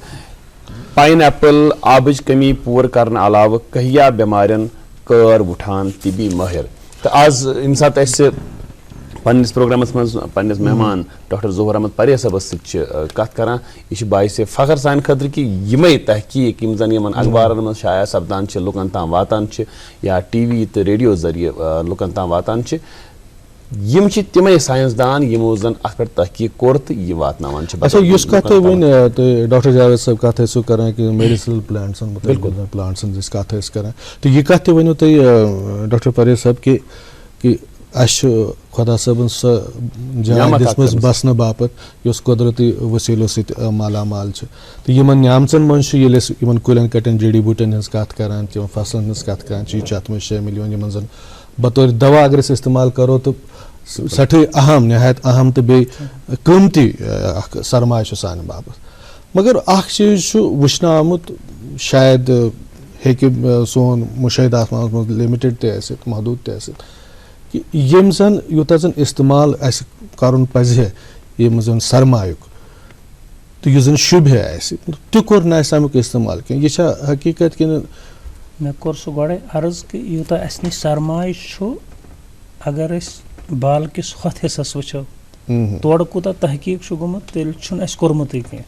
पाइन एप्पल आबच कमी पूर करने अलाव कहिया बेमारियन कर उठान तिबी माहिर तो आज इन साथ ऐसे पन्निस प्रोग्रामस मज पन्निस मेहमान डॉक्टर ज़ोहर अहमद परे सबस कत करान यह बाइस फखर सान खतर कि यमे तहकीक यम जन यमन अखबारन मज शाया सपदान लुकन ताम वातान या टीवी तो रेडियो जरिए लुकन ताम वातान यम तमें साइंसदान यमो जन अत पे तहकीक कोर तो यह वातनावान अच्छा युस कथ वन डॉक्टर जावेद साहब कथ सो करान कि मेडिसिनल प्लांट्सन बिल्कुल प्लांट्सन जिस कथ करान तो यह कथ वनो तुम डॉक्टर परेज साहब कि अश खुदा सबन सो जान दिसमस बसन बापत यस कुदरती वसीलों सत मालामाल तो यमन न्यामचन मज यमन कुलन कटन जड़ी बूटन हज कथ करान तम फसलन हज कथ करान अत मे शामिल यमन जन बतौर दवा अगर इस्तेमाल करो तो सठी अहम नहायत अहम तो बे कीमती सरमाय सान बाबत मगर अख चीज वुचन आमुत शायद हेकि सोन मुशाहिदा लिमिटेड त महदूद त कि यम जन यूता जन इस्तेमाल कर पजे यम जन सरमायुक तो यह जन शुभ तु कोर ना अमुक इस्तेमाल कह यह हकीकत कि मे कोर सह गए अर्ज कि यूता अस नश सरमाय अगर बाल किस हथ हिस्सस वो तोड़ कूत तहकीक गुमुत तेल कोर्मुत कह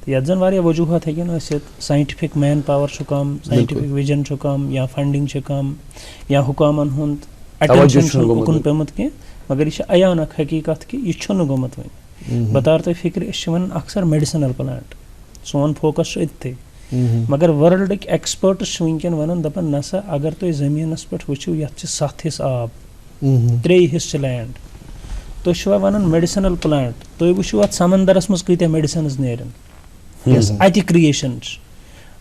ये जन वारिया वजूहत हेकन साइंटिफिक मैन पावर कम साइंटिफिक विजन कम या फंडिंग कम या हुकामन हुंद अटेंशन उकुन पेमुत कह मगर यह अयान अख हकीकत कि यह गोमुत वन बतार तुम फिक्र वन अक्सर मेडिसिनल प्लांट सोन फोकस इतने मगर वर्ल्ड एक्सपर्ट्स वनकन वन दपन नसा अगर तुम जमीनस पे वो ये 7 हिस्स आब 3 हिस्स लैंड तुम वन मेडिसिनल प्लांट तुम वो अत समंदरस मज कत मेडिसिन नेरन अत क्रिएशन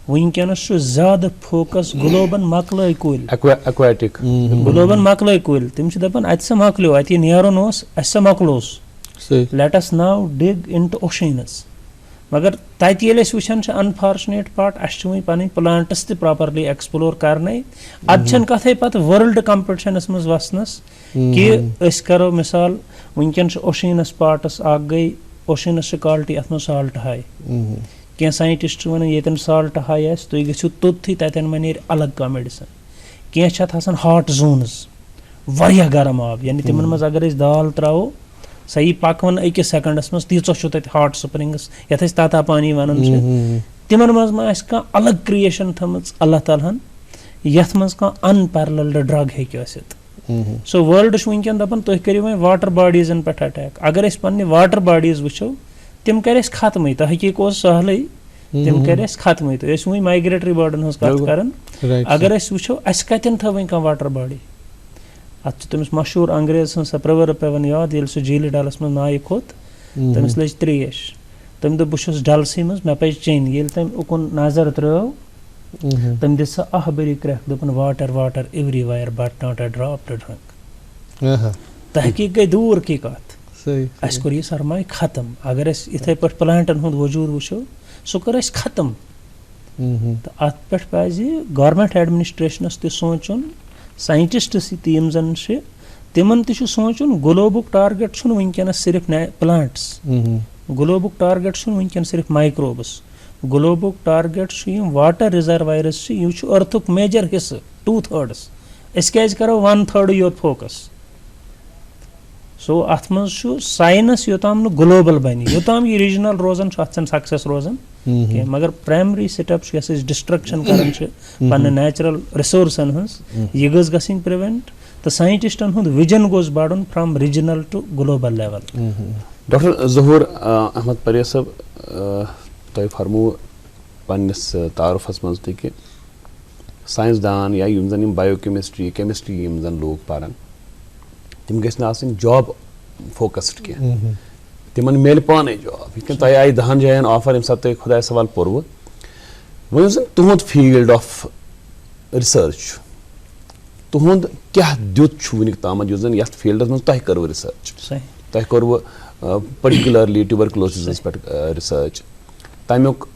वनकनस ज्यादा फोकस ग्लोबन मकल कुल एक्वाटिक ग्लोबन मकल कुल तम दपान अत सा मकलो अत नेरन अस मकलोस let us now dig into oceans मगर तत वुचान अनफॉर्चुनेट पार्ट अस पन प्लांट्स ते प्रॉपरली एक्सप्लोर करने अद कथे पत वर्ल्ड कंपटिशनस मज वसनस कि अस करो मिसाल वनकन ओशनस पार्टस गई ओशनस क्वालिटी अत साल्ट हाई क्या साइंटिस्ट वन ये साल्ट हाई तुम गो तोत्थी तन मे नीर अलग का मेडिसिन क्या हॉट जोन्स वारिया गर्म आब यानी तिमन मज अगर दाल त्रो सही पकवन अकिस सेकंडस मज तीचो तत हॉट स्प्रिंग्स ये ताता पानी वन तिमन मज मा अलग क्रिएशन थमच अल्लाह तालहन यथ मज अनपैरेलल्ड ड्रग हेक्यो सो वर्ल्ड वनकन दपान तुम करियो वह वाटर बॉडीजन पे अटैक अगर पन्ने वाटर बॉडीज वो तिम कर खत्म तहकीक सहल तिम कर खत्म वो माइग्रेटरी बर्डन हज कत कर अगर वो अस कतन थो वह वाटर बॉडी अत तमिस मशहूर अंग्रेज सा प्रवर्ब पेवन याद ये झील डलस मज नाय खोत तमिस लज त्रेश तम दप बहुत डलसी मज मे पज चेन ये तम उकुन नजर त्रो तम दिस अहबरी क्रैक दपन water water everywhere but not a drop to drink तहकीक गई दूर की कत अस कोर यह सरमाय खत्म अगर इथे पे प्लांटन हुंद वजूद वो सह कर खत्म तो अत पे पज गवर्नमेंट एडमिनिस्ट्रेशनस त सोचुन साइंटिस्ट्स तम जन तिमन त सोचुन ग्लोबुक टारगेट वनकन सिर्फ प्लांट्स ग्लोबुक टारगेट वनकन सिर्फ माइक्रोब्स ग्लोबुक टारगेट वाटर रिजर्वायर्स यह अर्थुक मेजर हिस्स 2/3 अस क्या करो 1/3 योत फोकस सो अत मज साइंस योताम ग्लोबल बन योताम यह रीजनल रोजान अत सक्सेस रोजान मगर प्राइमरी स्टेप डिस्ट्रक्शन कर नेचुरल रिसोर्सन हज यह गज गई प्रिवेंट तो साइंटिस्टन हुंद विजन गोज बढ़न from regional to global level doctor Zahoor Ahmad Parray Sahab तुम फरमो पन्निस तारुफस मज कि साइंसदान या यम जन बायोकेमिस्ट्री केमिस्ट्री यम जन लोग पारान तिम गई जॉब फोकस्ड कह तिमन मेल पाने जॉब यह तुम आई 10 जायन ऑफर यम सात खुदा सवाल पोरव वो तुहद फील्ड ऑफ रिसर्च तुहद क्या दुत वनिक ताम जन ये फील्डस मज तुह करो रिसर्च तुह करो पर्टिकुलरली ट्यूबरकुलोसिस पे रिसर्च तमुक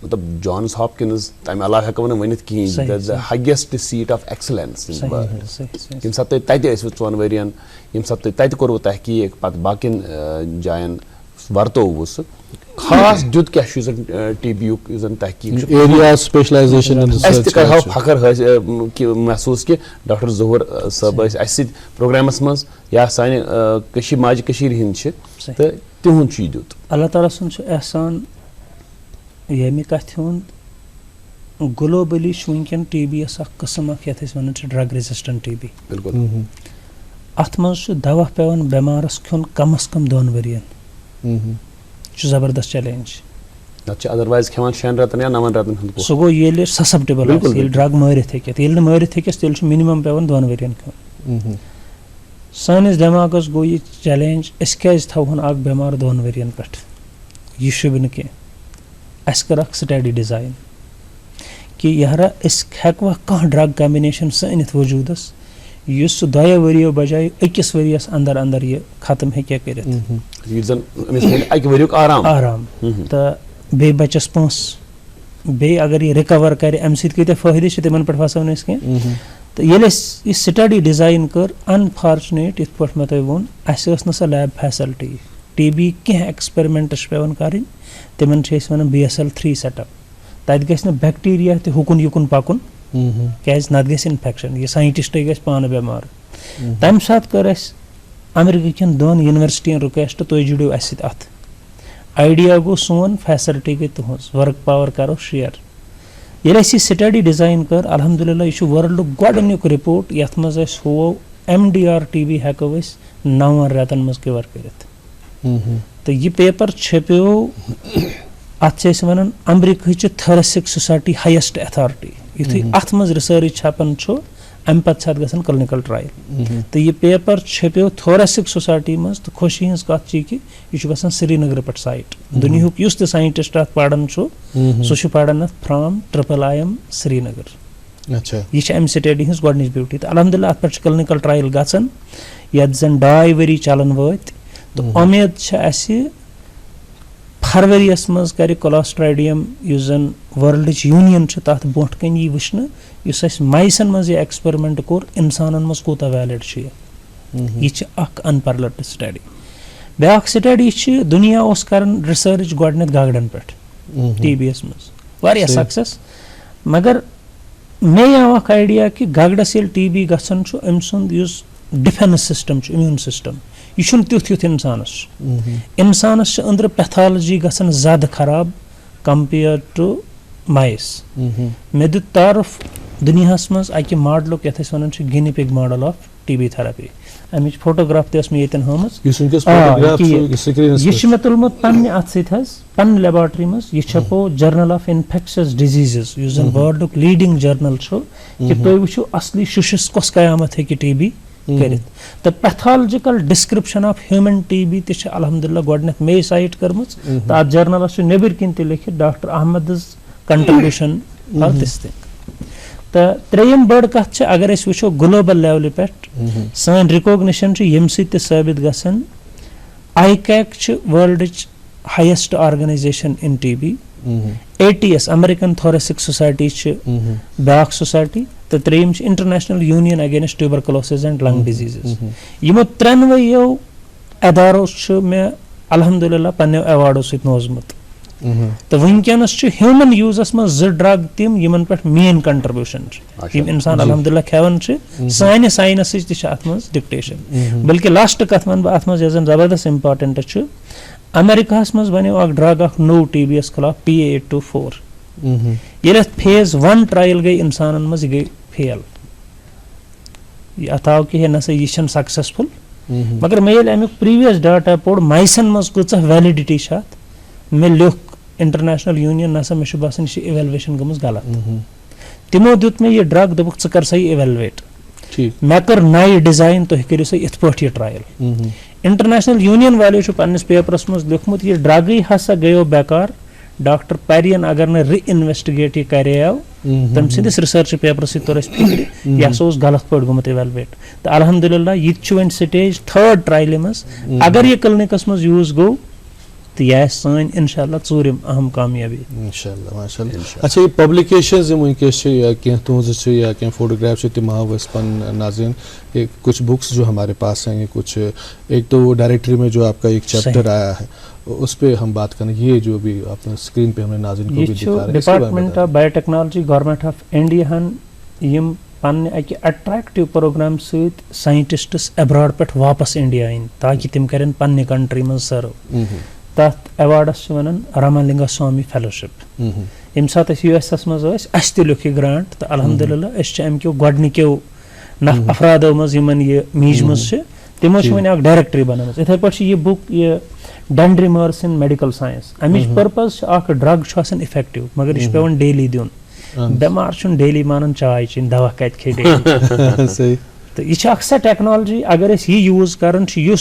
मतलब जॉन्स हॉपकिंस तमें अलाव हेको वन कहीं the highest seat of excellence in world यम सात तते 4 वरियन यम सात तते कोर तहकीक पत बाकिन जायन वर्तो सह खास दुत क्या टीबी युक तहकीक एरिया स्पेशलाइजेशन इन रिसर्च कर फखर महसूस कि डॉक्टर ज़हूर साहब प्रोग्रामस मज या साने माज हिंद तो तिहुंद दुत अल्लाह ताला सुन एहसान यमि कथ ग्लोबली वनकन टीबी कस्म ये वन ड्रग रेजिस्टेंट टीबी बिल्कुल अत मज दवा पेवन बेमारस खन कम अज कम 2 वरियन जबरदस्त चैलेंज अदरवाइज खेवान 6 रतन या 9 रतन सो गो ये ससेप्टेबल ड्रग मारित हेल मारित हेकस तेल मिनिमम पेवन 2 वरियन खन सानिस दिमागस गो ये चैलेंज अस क्या थवन अख बेमार 2 वरियन पे यह शुभ न कह अस कर स्टडी डिजाइन कि यहरा अस हेकवा कह ड्रग कॉम्बिनेशन सनित वजूदस युस 2 वरियो बजाय 1 वरियस अंदर अंदर ये खत्म हेक्या करित आराम तो बे बचस पोस बे अगर ये रिकवर करे अम सत कत फायदे तिमन पे फसो न कह तो ये स्टडी डिजाइन कर अनफॉर्चुनेट इत पे मे तुम वोन अस सह लैब फैसिलिटी टीबी कह एक्सपेरिमेंट्स पेवन कर तिमन वन BSL 3 सेटअप तत गस बैक्टीरिया तो हुकुन युकुन पकुन क्या नत गस इन्फेक्शन ये साइंटिस्ट गस पान बेमार तम सात कर अमेरिका 2 यूनिवर्सिटी रिक्वेस्ट तुम जुड़ो अस अत आइडिया गो सोन फैसिलिटी गई तुहज वर्क पावर करो शेयर ये स्टडी डिजाइन कर अल्हम्दुलिल्लाह यह वर्ल्ड गोडनुक रिपोर्ट यथ मज हो MDR TB हेको 9 रेतन मज कवर कर तो यह पेपर छपो अत वन अमरीका थोरेसिक सोसाइटी हाइएस्ट अथॉरिटी युथु अत मज रिसर्च छपन अम पे गन क्लिनिकल ट्रायल तो यह पेपर छपो थोरेसिक सोसाइटी मज तो खुशी हज कत कि यह गसान श्रीनगर पे साइट दुनियुक युस ते साइंटिस्ट अत पढ़ान सह पढ़ान फ्रॉम IIIM श्रीनगर अच्छा यह अम स्टडी हज गोडनिच ब्यूटी तो अल्हम्दुलिल्लाह अत पे क्लिनिकल ट्रायल गसान यत जन 2 वरी चलन वत तो उम्मीद अस फरवरियस मज कर कोलोस्ट्राइडियम युस जन वर्ल्ड यूनियन तथ ब्रोट कन यी वुचन युस माइसन मज यह एक्सपेरिमेंट कोर इंसान मज कोता वैलिड यह अनपैरेलल्ड स्टडी ब्या स्टडी दुनिया कर रिसर्च गोडनथ गागड़न पे TBS मज वारिया सक्सेस मगर मे आव आइडिया कि गागड़स ये TB गसन अम सुंद युस डिफेंस सिस्टम इम्यून सिस्टम यह तुथ युथ इंसानस अंदर पैथोलॉजी गसन ज्यादा खराब कंपेयर टू माइस मे दुत तारुफ दुनियास मज अकि मॉडल ये one guinea pig model of TB therapy um photograph तस मे ये हमज यह मे तुलमुत पन्ने अत सन्न लेबोरेटरी मज यह छपो जर्नल ऑफ इन्फेक्शियस डिजीजेस युस जन वर्ल्ड लीडिंग जर्नल कि तुम वो असली शुशस कस कयामत हे TB कर तो pathological description of human TB ते अल्हम्दुलिल्लाह गोडनथ मे साइट करम तो अत जर्नलस नेबर किन लिखित doctor Ahmad contribution for this thing तो त्रेयम बड़ कथ अगर अस वो ग्लोबल लेवल पे सन रिकॉग्निशन यम सत साबित गसन ICAC world highest organization in TB ATS American Thoracic Society ब्या सोसाइटी तो त्रेयम International Union Against Tuberculosis and Lung Diseases यमो 3 अदारो मे अल्हम्दुलिल्लाह पन्ने अवार्डो सत नोजमुत तो वनकनस ह्यूमन यूजस मज 2 ड्रग तम यमन पे मेन कंट्रीब्यूशन इंसान अल्हम्दुलिल्लाह खेवन साने साइंस अत मज डिक्टेशन बल्कि लास्ट कथ वन अत मज जबरदस्त इंपॉर्टेंट अमेरिका मज बनो ड्रग अख नो TBS खिलाफ PA824 ये फेज 1 ट्रायल गई इंसान मज गई फेल अत आव कि नसा यह सक्सेसफुल मगर मे अमुक प्रीवियस डाटा पोड़ माइसन मज कच वैलिडिटी मे लिख इंटरनेशनल यूनियन नसा मे बासान यह इवेलुएशन गमज गलत तिमो दुत मे यह ड्रग दोक च कर सही इवेलुएट मे कर नई डिजाइन तुम करो सा इत पे ट्रायल इंटरनेशनल यूनियन वाले पन्निस पेपरस मज लिखमुत यह ड्रग हसा गयो बेकार डॉक्टर पेरियन अगर न री इन्वेस्टिगेट यह करेव तम सिंदिस रिसर्च पेपर सर फिक्र यह हसा गलत पे गुमुत इवेलुएट तो अल्हम्दुलिल्लाह यह वन स्टेज 3rd ट्रायल मज अगर यह क्लिनिकस मज यूज गो तो यह सान इंशाल्लाह ज़ूरिम अहम कामयाबी इंशाल्लाह माशाल्लाह। अच्छा ये पब्लिकेशंस यम वंकस छ या कह तुज या कह फोटोग्राफ छ तिम हाव पन नाज़रीन, ये कुछ बुक्स जो हमारे पास हैं, ये कुछ एक तो वो डायरेक्टरी में जो आपका एक चैप्टर आया है उस पे हम बात करें, ये जो भी अपने स्क्रीन पे हमने नाज़रीन को भी दिखा रहे हैं, department of biotechnology government of India हन यम पन्ने अकि अट्रैक्टिव प्रोग्राम सहित साइंटिस्ट्स अब्रॉड पे वापस इंडिया इन ताकि तिम करें पन्ने कंट्री में सर्व। तथ अवार्डस वनान रामलिंगा स्वामी फेलोशिप। यम सात यूएसएस मज अस ते लिख ग्रांट तो अल्हम्दुलिल्लाह अस अमो गोडनिको अफरादो मज यमन ये मीज मज तमो वन डायरेक्टरी बना इथे पे ये बुक ये डेंड्रीमर्स इन मेडिकल साइंस अमिच पर्पज ड्रग इफेक्टिव मगर यह पेवन डेली दिन बेमार डेली मानन चाय चीन दवा कत खे डेली तो यह सह टेक्नोलॉजी अगर ये यूज कर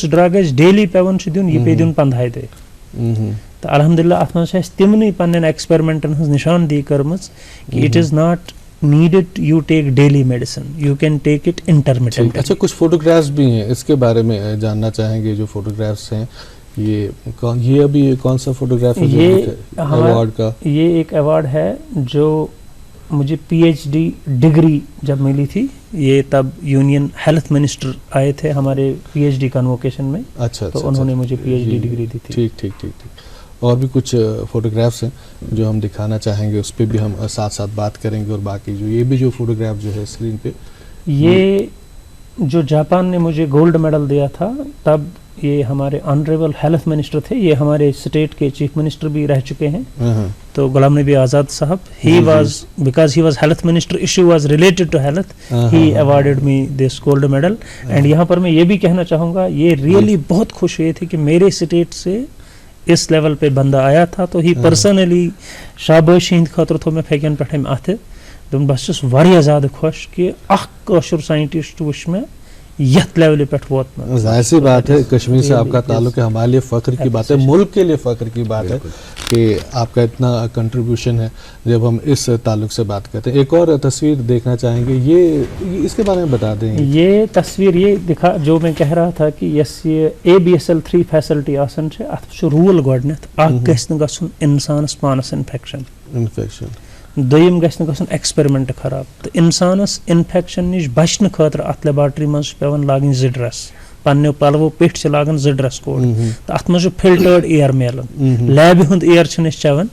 ड्रग डेली पेवन दिन यह पे दिन 15 दे तो अल्हम्दुलिल्लाह अत मज तिमन पन्न एक्सपेरिमेंटन हज निशानदी कर्म कि it is not needed you take daily medicine, you can take it intermittent. अच्छा कुछ फोटोग्राफ्स भी हैं, इसके बारे में जानना चाहेंगे। जो फोटोग्राफ्स हैं ये अभी कौन सा फोटोग्राफ है ये अवार्ड का? ये एक अवार्ड है जो मुझे पीएचडी डिग्री जब मिली थी, ये तब यूनियन हेल्थ मिनिस्टर आए थे हमारे पीएचडी कन्वोकेशन में। अच्छा तो उन्होंने मुझे पीएचडी डिग्री दी थी। ठीक ठीक ठीक ठीक। और भी कुछ फोटोग्राफ्स हैं जो हम दिखाना चाहेंगे, उस पर भी हम साथ साथ बात करेंगे। और बाकी जो ये भी जो फोटोग्राफ जो है स्क्रीन पे, ये जो जापान ने मुझे गोल्ड मेडल दिया था तब ये हमारे ऑनरेबल हेल्थ मिनिस्टर थे, ये हमारे स्टेट के चीफ मिनिस्टर भी रह चुके हैं। तो गुलाम नबी आज़ाद साहब, he was because he was health minister, issue was related to health, he awarded me this gold medal. And यहाँ पर मैं ये भी कहना चाहूँगा, ये रियली बहुत खुश हुए थे कि मेरे स्टेट से इस लेवल पे बंदा आया था। तो ही पर्सनली शाबाशी हिंद खातर थो मैं फेकन पे अथ दोन बस वारिया ज़्यादा खुश कि कशुर साइंटिस्ट वुच में यथ लेवल पे वोत। जाहिर सी बात है कश्मीर से आपका ताल्लुक है, हमारे लिए फ़ख्र की बात है, मुल्क के लिए फ़ख्र की बात है कि आपका इतना कंट्रीब्यूशन है जब हम इस ताल्लुक से बात करते हैं। एक और तस्वीर देखना चाहेंगे, ये इसके बारे में बता दें। ये तस्वीर ये दिखा जो मैं कह रहा था कि यस ये ABSL 3 फैसिलिटी आसन अत रूल गोडन इंसानस पानस इन्फेक्शन दोयम गसन एक्सपेरिमेंट खराब तो इंसानस इन्फेक्शन निश बचन खतर अत लेबॉर्ट्री मज पेवन लागन ज ड्रेस पन्ने पलवो पेट लागन ज ड्रेस कोड तो अत मज फिल्टर्ड एयर मिलन लैब हुंद एयर चवन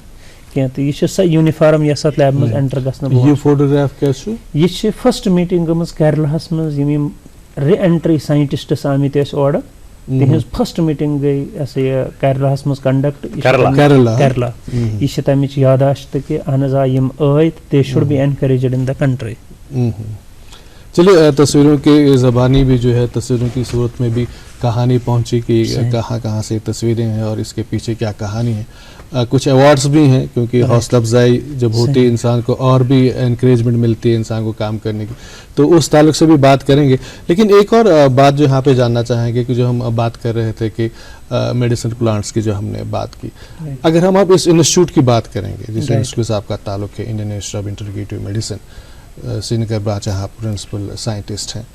कह तो यह सह यूनिफॉर्म यस अत लैब मज एंटर गसन। ये फोटोग्राफ क्या छु? यह फर्स्ट मीटिंग गमज केरलाहस मज यम री एंट्री साइंटिस्ट्स आमित और तिहज फर्स्ट मीटिंग गई ऐसे केरलाहस मज कंडक्ट केरला यह तमिच यादाश्त कि अहन यम they should be encouraged in the country. चलिए तस्वीरों के ज़बानी भी जो है तस्वीरों की सूरत में भी कहानी पहुंची कि कहाँ कहाँ से तस्वीरें हैं और इसके पीछे क्या कहानी है। कुछ अवार्ड्स भी हैं क्योंकि हौसला अफजाई जब होती है इंसान को और भी एनकरेजमेंट मिलती है इंसान को काम करने की, तो उस ताल्लुक से भी बात करेंगे। लेकिन एक और बात जो यहाँ पे जानना चाहेंगे कि जो हम बात कर रहे थे कि मेडिसिन प्लांट्स की जो हमने बात की, अगर हम अब इस इंस्टीट्यूट की बात करेंगे जिस इंस्टीट्यूट से आपका ताल्लुक है, Indian Institute of Integrative Medicine, Srinagar branch, यहाँ प्रिंसिपल साइंटिस्ट हैं,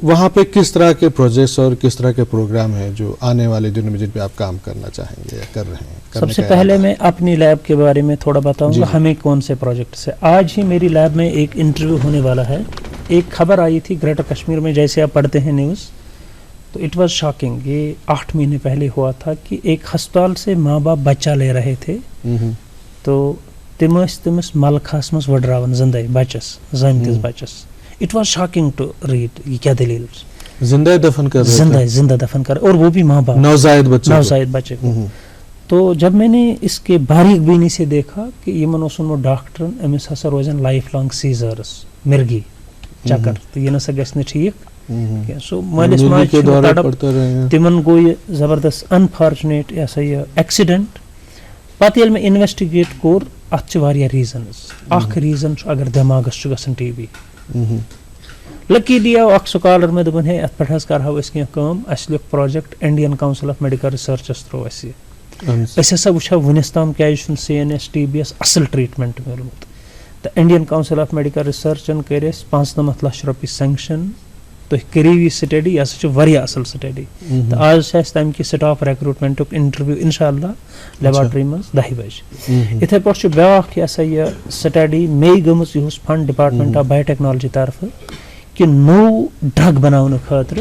वहाँ पे किस तरह के प्रोजेक्ट्स और किस तरह के प्रोग्राम हैं जो आने वाले दिनों में जिन पे आप काम करना चाहेंगे या कर रहे हैं? सबसे पहले मैं अपनी लैब के बारे में थोड़ा बताऊंगा, हमें कौन से प्रोजेक्ट से। आज ही मेरी लैब में एक इंटरव्यू होने वाला है। एक खबर आई थी ग्रेटर कश्मीर में, जैसे आप पढ़ते हैं न्यूज़, तो इट वाज शॉकिंग। ये 8 महीने पहले हुआ था कि एक अस्पताल से माँ बाप बच्चा ले रहे थे, तो तमस मलखास मस वड्रावन जिंदा बचस जमतिस बचस। It was shocking to read, ये क्या दलील, जिंदा दफन कर जिंदा दफन कर, और वो भी माँ बाप नवजायद बच्चे को। तो जब मैंने इसके बारीक बीनी से देखा कि यमन ओसुन वो डॉक्टर अमिस हसा रोजन लाइफ लॉन्ग सीजर्स मिर्गी चक्कर, तो ये नसा गस ठीक। सो मालिस माज तिमन गो ये जबरदस्त अनफॉर्चुनेट ऐसा ये एक्सीडेंट। पत येल में इन्वेस्टिगेट कोर अत वारिया रीजन्स। अख रीजन अगर दिमागस गसन TB। लकी दिया स्कॉलर में दोपन है अत पे करहा कम अस लिख project Indian Council of Medical Research through अस हसा वुचा वनस ताम क्या CNS TBS असल ट्रीटमेंट मिलमुत। तो इंडियन काउंसिल ऑफ मेडिकल रिसर्चन कर 95 लाख रुपये सैंक्शन तुम करो यह स्टडी यह हसा असल स्टडी तो आज तम कि स्टाफ रिक्रूटमेंट इंटरव्यू इंशाअल्लाह लेबोरेटरी मं 10 बजे इथे पे ब्याख यह स्टडी मे गमज यह फंड डिपार्टमेंट ऑफ बायोटेक्नोलॉजी तरफ कि नो ड्रग बनाने खतर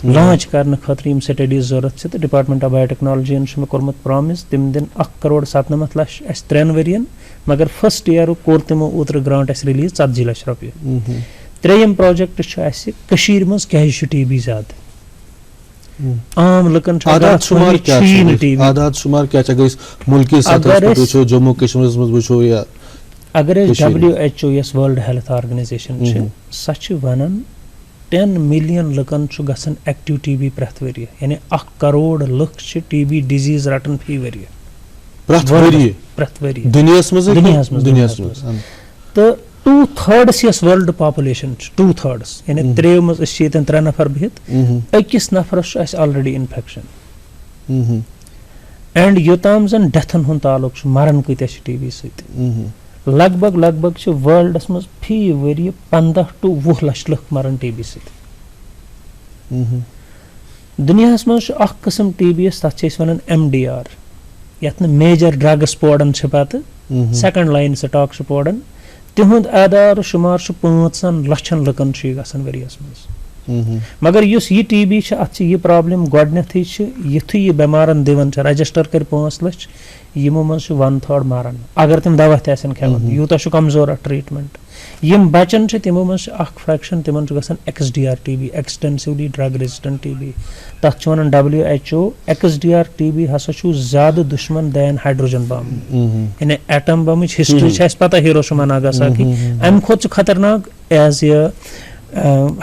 लॉन्च करने खतर स्टडीज जरूरत तो डिपार्टमेंट ऑफ बायोटेक्नोलॉजी मे कोर्मुत प्रॉमिस तिम दिन 1,97,00,000 3 वरियन मगर फर्स्ट ईयर कोर तमो ओत्र ग्रांट रिलीज 40 लाख रुपये त्रेयम प्रोजेक्ट मज क्या टीबी ज्यादा आम लुकन आदात शुमार क्या मुल्की सतह पे वुचो जम्मू कश्मीर मज वुचो या अगर WHO यस वर्ल्ड हेल्थ ऑर्गेनाइजेशन सच वनन 10 मिलियन लुकन गसन एक्टिव टीबी प्रथ वरिय यानी 1 करोड़ लुक टीबी डिजीज रटन फी वरिय प्रथ वरिय दुनिया तो 2/3 यस वर्ल्ड पॉपुलेशन 2/3 यानी 3 मज 3 नफर बिहित अकिस नफरस ऑलरेडी इन्फेक्शन एंड योताम जन डेथन हुन ताल्लुक मरन कत टीबी सत लगभग वर्ल्डस मज फी वरी 15 to 20 लाख लुक मरन टीबी सत दुनिया मज किस्म टीबी तथ वन MDR यत मेजर ड्रग्स पोड़न पत सेकंड लाइन स्टॉक पोड़न तिहुंद आदार शुमार 5 लाखन लुकन गसन वरियस मज मगर युस यह टीबी अत यह प्रॉब्लम गोडनेथी युथु यह बेमारन दिवन रजिस्टर कर 5 लाख यमो मज 1/3 मारन अगर तुम दवा तन खेवन यूता कमजोर ट्रीटमेंट यम बचन तिमो मज फ्रैक्शन तिमन गसन XDR TB extensively drug resistant TB तथ वन WHO XDR टीबी हसा ज्यादा दुश्मन दैन हाइड्रोजन बम यानी एटम बम हिस्ट्री पता हिरोशिमा नागासाकी अम खोत खतरनाक एज ये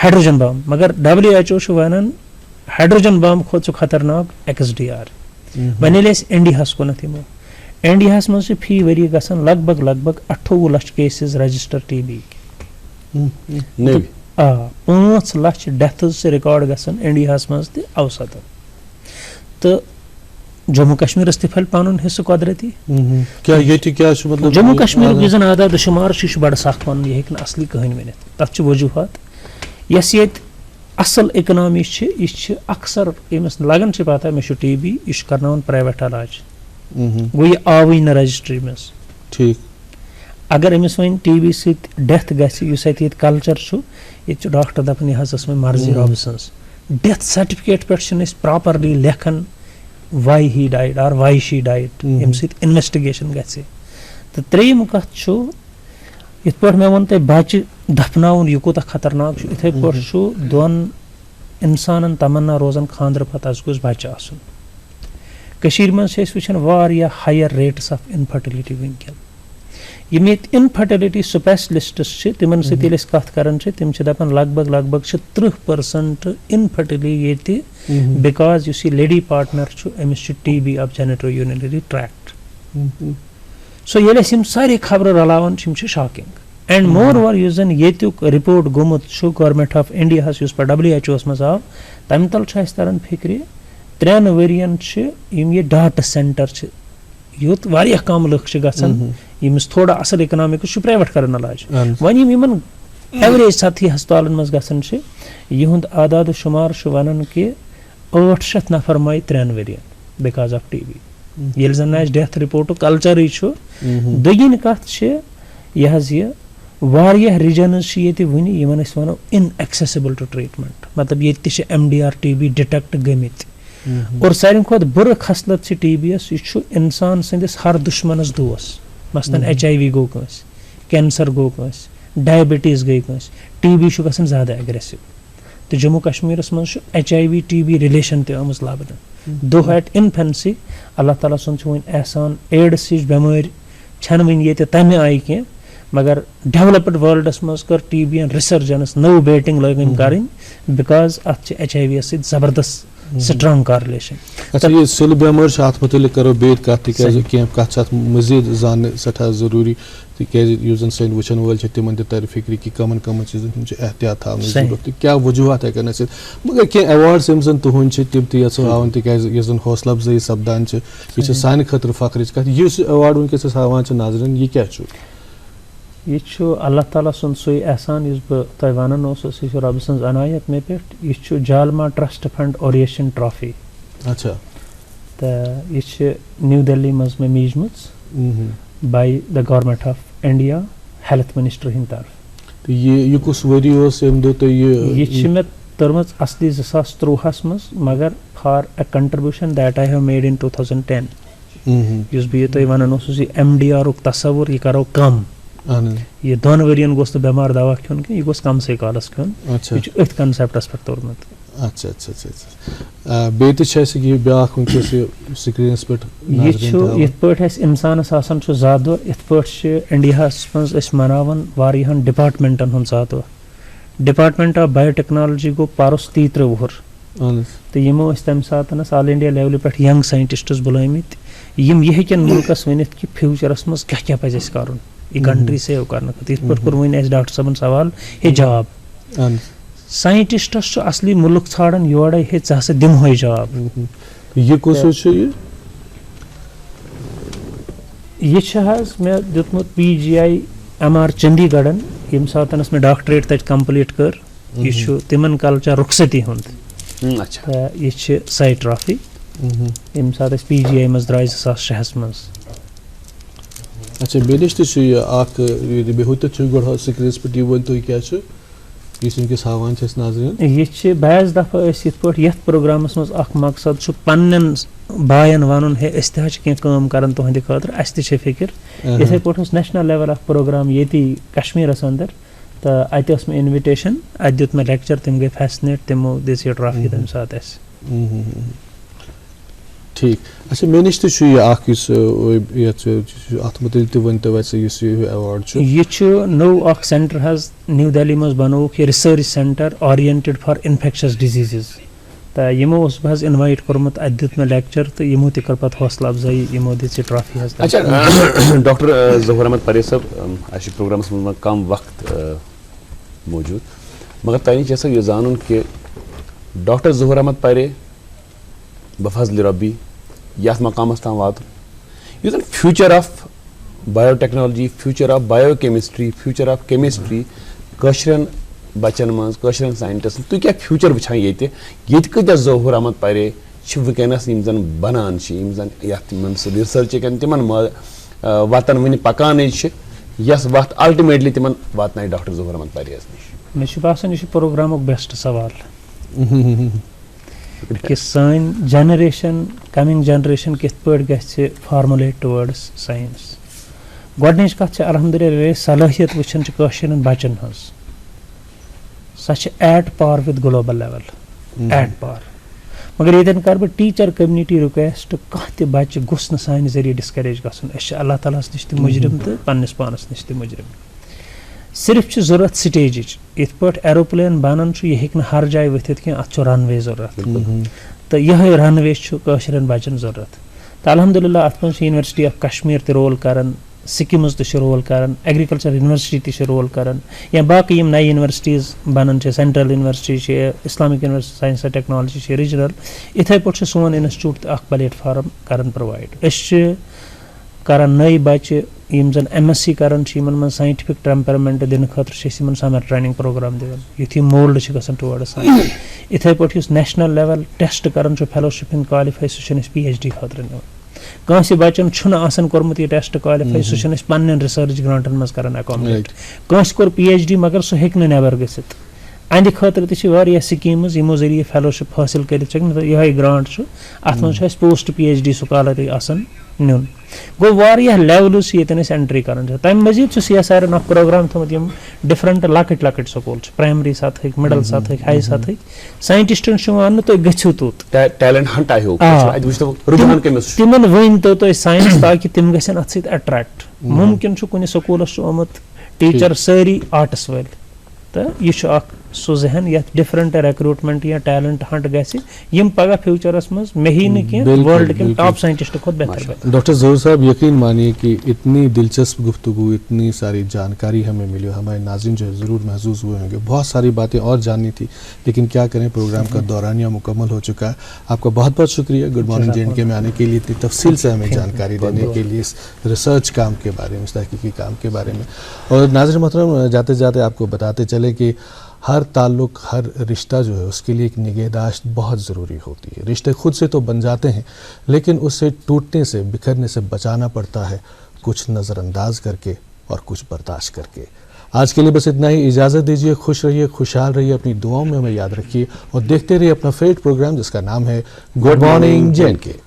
हाइड्रोजन बम मगर WHO वन हाइड्रोजन बम खोत खतरनाक XDR वन इंडिया कुन तिमो इंडिया मज फी वरी गसन लगभग 28 lakh cases register TB 5 lakh deaths record गसन इंडिया मज औसत तो जम्मू कश्मीर तल पन हिस्सु कुदरती मतलब जम्मू कश्मीर जन आदाद शुमार बड़ सख वन यह असली कहन वन तथ वजूहत यस ये असल इकनॉमी यह अक्सर यमस लगन पता मे टीबी यह कर प्राइवेट इलाज गो यह आवी न रजिस्ट्री मज ठीक अगर अमिस वन टीबी सत डेथ गि कल्चर ये डॉक्टर दपान यह मे मर्जी रब सज डेथ सर्टिफिकेट पे प्रॉपरली लेखन वाई ही डाइड और वाई शी डाइड यम सत इन्वेस्टिगेशन गि तो त्रेयम कथ इत पे मे वो तुम बच्चे दफनाउन यह कूत खतरनाक इथे पे दोन इंसान तमन्ना रोजान खानदर पत गोस बच्चे आसन कशीर मज वुचान वारिया हायर रेट्स ऑफ इनफर्टिलिटी वनकन यम ये इनफर्टिलिटी स्पेशलिस्ट्स तिमन सत कत करान तिम दपान लगभग 30% इनफर्टिलिटी बिकॉज यह लेडी पार्टनर अमिस TB of genitourinary tract so ये सारी खबर रलावन शॉकिंग एंड मोर ओवर युस जन येतुक रिपोर्ट गोमुत गवर्नमेंट ऑफ इंडिया पे WHO मज आव तम तल तरन फिक्र 3 वरियन ये डाटा सेंटर यूत वारिया कम लुक गसन यमिस थोड़ा असल इकनॉमिक प्राइवेट करन इलाज वन यमन एवरेज सतही हस्पतालन मज गसन युंद आदाद शुमार वनन कि 800 नफर मई 3 वरियन बिकॉज ऑफ टीबी ये जन डेथ रिपोर्ट कल्चर दोगिन कथ यह वारिया रीजनस वन वनो इनएक्सेसिबल टू ट्रीटमेंट मतलब ये MDR टीबी डिटेक्ट गमित और सारे खुद बुर खसलत टीबी यह इंसान सदिस हर दुश्मनस दोस मसलन HIV गो कंस कैंसर गो कंस डायबिटीज गई कंस टीबी गसन ज्यादा एग्रेसिव तो जम्मू कश्मीर मज HIV TB रिलेशन तमज लबन दो एट इन्फेंसी अल्लाह ताला सुन वन एहसान एड्स बेमारी छन वन ये तमें आई कह मगर डेवलप्ड वर्ल्डस मज कर टीबी रिसर्जेंस नो बेटिंग लगन कर बिकॉज अत HIV सत जबरदस्त स्ट्रांग कॉरलेशन अच्छा ये सिल बेमार अत मुतलिक करो बेत कत कत मजीद जान सठा जरूरी तक सन वुचन वल तिमन तर फिक्र कि कमन चीजन एहतियात थवन जरूरत क्या वजूहत हेकन मगर कह अवार्ड्स यम जन तुहद तिम तवन तज हौसला अफजाई सपदान यह सान खतर फख्र कत अवार्ड वनकस हावान नजरन यह क्या ये छु अल्लाह ताला सुन सोई एहसान इस ब तय वनन ओसस ये छु रब सन्ज अनायत मे पेट ये छु जालमा ट्रस्ट फंड ओरिएशन ट्रॉफी अच्छा त ये छु न्यू दिल्ली मज मे मीजमुस by the government of India health minister हिंद तरफ तो ये कुछ वरी ओस एम दो तो ये छु मे तरमज असली 2013 मज मगर for a contribution that I have made in 2010 युस बे तय वनन ओसस एमडीआर उक तसव्वुर ये करो कम ये दोन वरियन गोस्त बेमार दवा खन के ये गोस कम से कालस खन अच्छा ये छु एथ कांसेप्टस पर तोरमत अच्छा अच्छा अच्छा बेत छस कि ब्याख उनके स्क्रीन्स पे ये छु इत पट है इंसानस आसान छु जादो इत पट छ इंडिया मज अस मनावन वारियन डिपार्टमेंटन हम जादो डिपार्टमेंट ऑफ बायोटेक्नोलॉजी गो पारस 33 वुहर तो यमो अस तम सातनस ऑल इंडिया लेवल पे यंग साइंटिस्ट्स बुलामित यम ये हेकन मुल्कस वनित कि फ्यूचरस मज क्या क्या पज अस करन ये कंट्री सेव करने खत इत पट कुर वन डॉक्टर साहब सवाल हे जवाब साइंटिस्टस छु असली मुल्क छाड़न योड़े हे चासे दिम होय जवाब ये कोसो छु ये छहस मे दितमुत पीजीआई एमआर चंडीगढ़न यम सातनस में डॉक्टरेट तज कंप्लीट कर ये छु तिमन कल्चर रुखसती हुंद अच्छा ये छु साइ ट्रॉफी यम सात पीजीआई मज द्राय 2006 मज अच्छा बेनिश तो आख बेहुत गोड़ स्क्रीन पे ये वन तो क्या इनकस हावान नाजरीन ये बैज दफा ये यथ प्रोग्रामस मज मकसद पन्न बायन वन है अस तम कर तुहद खतर अस त फिक्र इथे पे नेशनल लेवल अख प्रोग्राम ये कश्मीरस अंदर तो अत मे इन्विटेशन अत दुत मे लेक्चर तम गई फैसिनेट तमो दिस ये ट्रॉफी तम सात ठीक अच्छा मे नश अत मुतल वन तो वैसे अवार्ड ये नो अख सेंटर हज न्यू दिल्ली मज बनोक ये research centre oriented for infectious diseases तो यमो बह इनवाइट कोर्मुत अत दुत मे लेक्चर तो यमो तक कर हौसला अफजाई यमो दिस ट्रॉफी हज अच्छा डॉक्टर ज़हूर अहमद परे साहब अस प्रोग्रामस में कम वक्त मौजूद मगर तह यह यह जान कि डॉक्टर ज़हूर अहमद परे बफजल रबी यथ मकामस ताम वात यु जन future of biotechnology future of biochemistry future of chemistry कशरन बचन मज कशरन साइंटिस्ट तु क्या फ्यूचर वुचान ये कत ज़हूर अहमद परे वनस जन बनान जन ये रिसर्च तिमन वतन वन पकान यस वत अल्टीमेटली तिमन वात डॉक्टर ज़हूर अहमद परे मे बासान यह प्रोग्राम बेस्ट सवाल कि सन जनरेशन कमिंग जनरेशन कित पट गछ फार्मुलेट टुवर्ड्स साइंस गोडनिच कथ अल्हम्दुलिल्लाह सलाहियत वुचन कशरन बचन हज such at par with global level at par मगर ये कर बह टीचर कम्युनिटी रिक्वेस्ट कह बच्च गुस सान जरिए डिस्करेज गन अल्लाह ताला नश मुजरिम तो पन्नस पानस नश मुजरिम सिर्फ जरूरत स्टेज इत पे एरोप्लेन बनान यह हेक हर जाए वथित क्या अत रनवे जरूरत तो यह रनवे कशरन बचन जरूरत तो अल्हम्दुलिल्लाह अत मन यूनिवर्सिटी ऑफ कश्मीर तो रोल करान सिक्किम तो रोल करान एग्रीकल्चर यूनिवर्सिटी तो रोल करान या बाकी नई यूनिवर्सिटीज़ बनान central university Islamic university science and technology regional इथे पे सोन इंस्टीट्यूट प्लेटफॉर्म करान प्रोवाइड करान नई बच्चे जन MSc करान मन साइंटिफिक टेम्परमेंट दिन खतर समर ट्रेनिंग प्रोग्राम दिवान युथी मोल्ड गसन टुवर्ड्स साइंस इथे पे नेशनल लेवल टेस्ट करान फेलोशिप इन क्वालिफाई सह PhD खतर निवान कंस बचन आसान कोर्मुत यह टेस्ट क्वालिफाई सह पन्न रिसर्च ग्रांटन मज करान अकोमोडेट कंस कोर PhD मगर सह हेक नेबर गसित अंद खतर तह स्कीम्स यमो जरिए फेलोशिप हासिल कर यह ग्रांट अत मज पोस्ट PhD स्कॉलर आसान नुन गो वारिया लेवल्स येतन एंट्री करान तम मजीद CSR अख प्रोग्राम थोमुत यम डिफरेंट लकट लकट स्कूल प्राइमरी साथ मिडल साथ हाई साथ साइंटिस्टन वन तुम गो तोत टैलेंट हंट आयो तिमन वन तो साइंस ताकि तिम गन अत अट्रैक्ट मुमकिन कुछ स्कूलस आमुत टीचर सारी आर्ट्स वाल तो यह सो जहन ये डिफरेंट रिक्रूटमेंट या टैलेंट हंट गम पगह फ्यूचरस मज मे ही बिल्कुल, वर्ल्ड के बिल्कुल। टॉप साइंटिस्ट खुद बेहतर डॉक्टर ज़हूर साहब, यकीन मानिए कि इतनी दिलचस्प गुफ्तगू, इतनी सारी जानकारी हमें मिली, हमारे नाज़रीन जो है ज़रूर महसूस हुए होंगे। बहुत सारी बातें और जाननी थी, लेकिन क्या करें, प्रोग्राम का दौरानिया मुकम्मल हो चुका है। आपका बहुत बहुत शुक्रिया गुड मॉर्निंग JNK में आने के लिए, इतनी तफसील से हमें जानकारी देने के लिए, इस रिसर्च काम के बारे में, इस तहकीकी काम के बारे में। और नाज़रीन मोहतरम, जाते जाते आपको बताते चले कि हर ताल्लुक़, हर रिश्ता जो है उसके लिए एक निगहदाश्त बहुत ज़रूरी होती है। रिश्ते खुद से तो बन जाते हैं, लेकिन उससे टूटने से, बिखरने से बचाना पड़ता है, कुछ नज़रअंदाज करके और कुछ बर्दाश्त करके। आज के लिए बस इतना ही, इजाज़त दीजिए। खुश रहिए, खुशहाल रहिए, अपनी दुआओं में हमें याद रखिए और देखते रहिए अपना फेवरेट प्रोग्राम जिसका नाम है गुड मॉर्निंग JNK।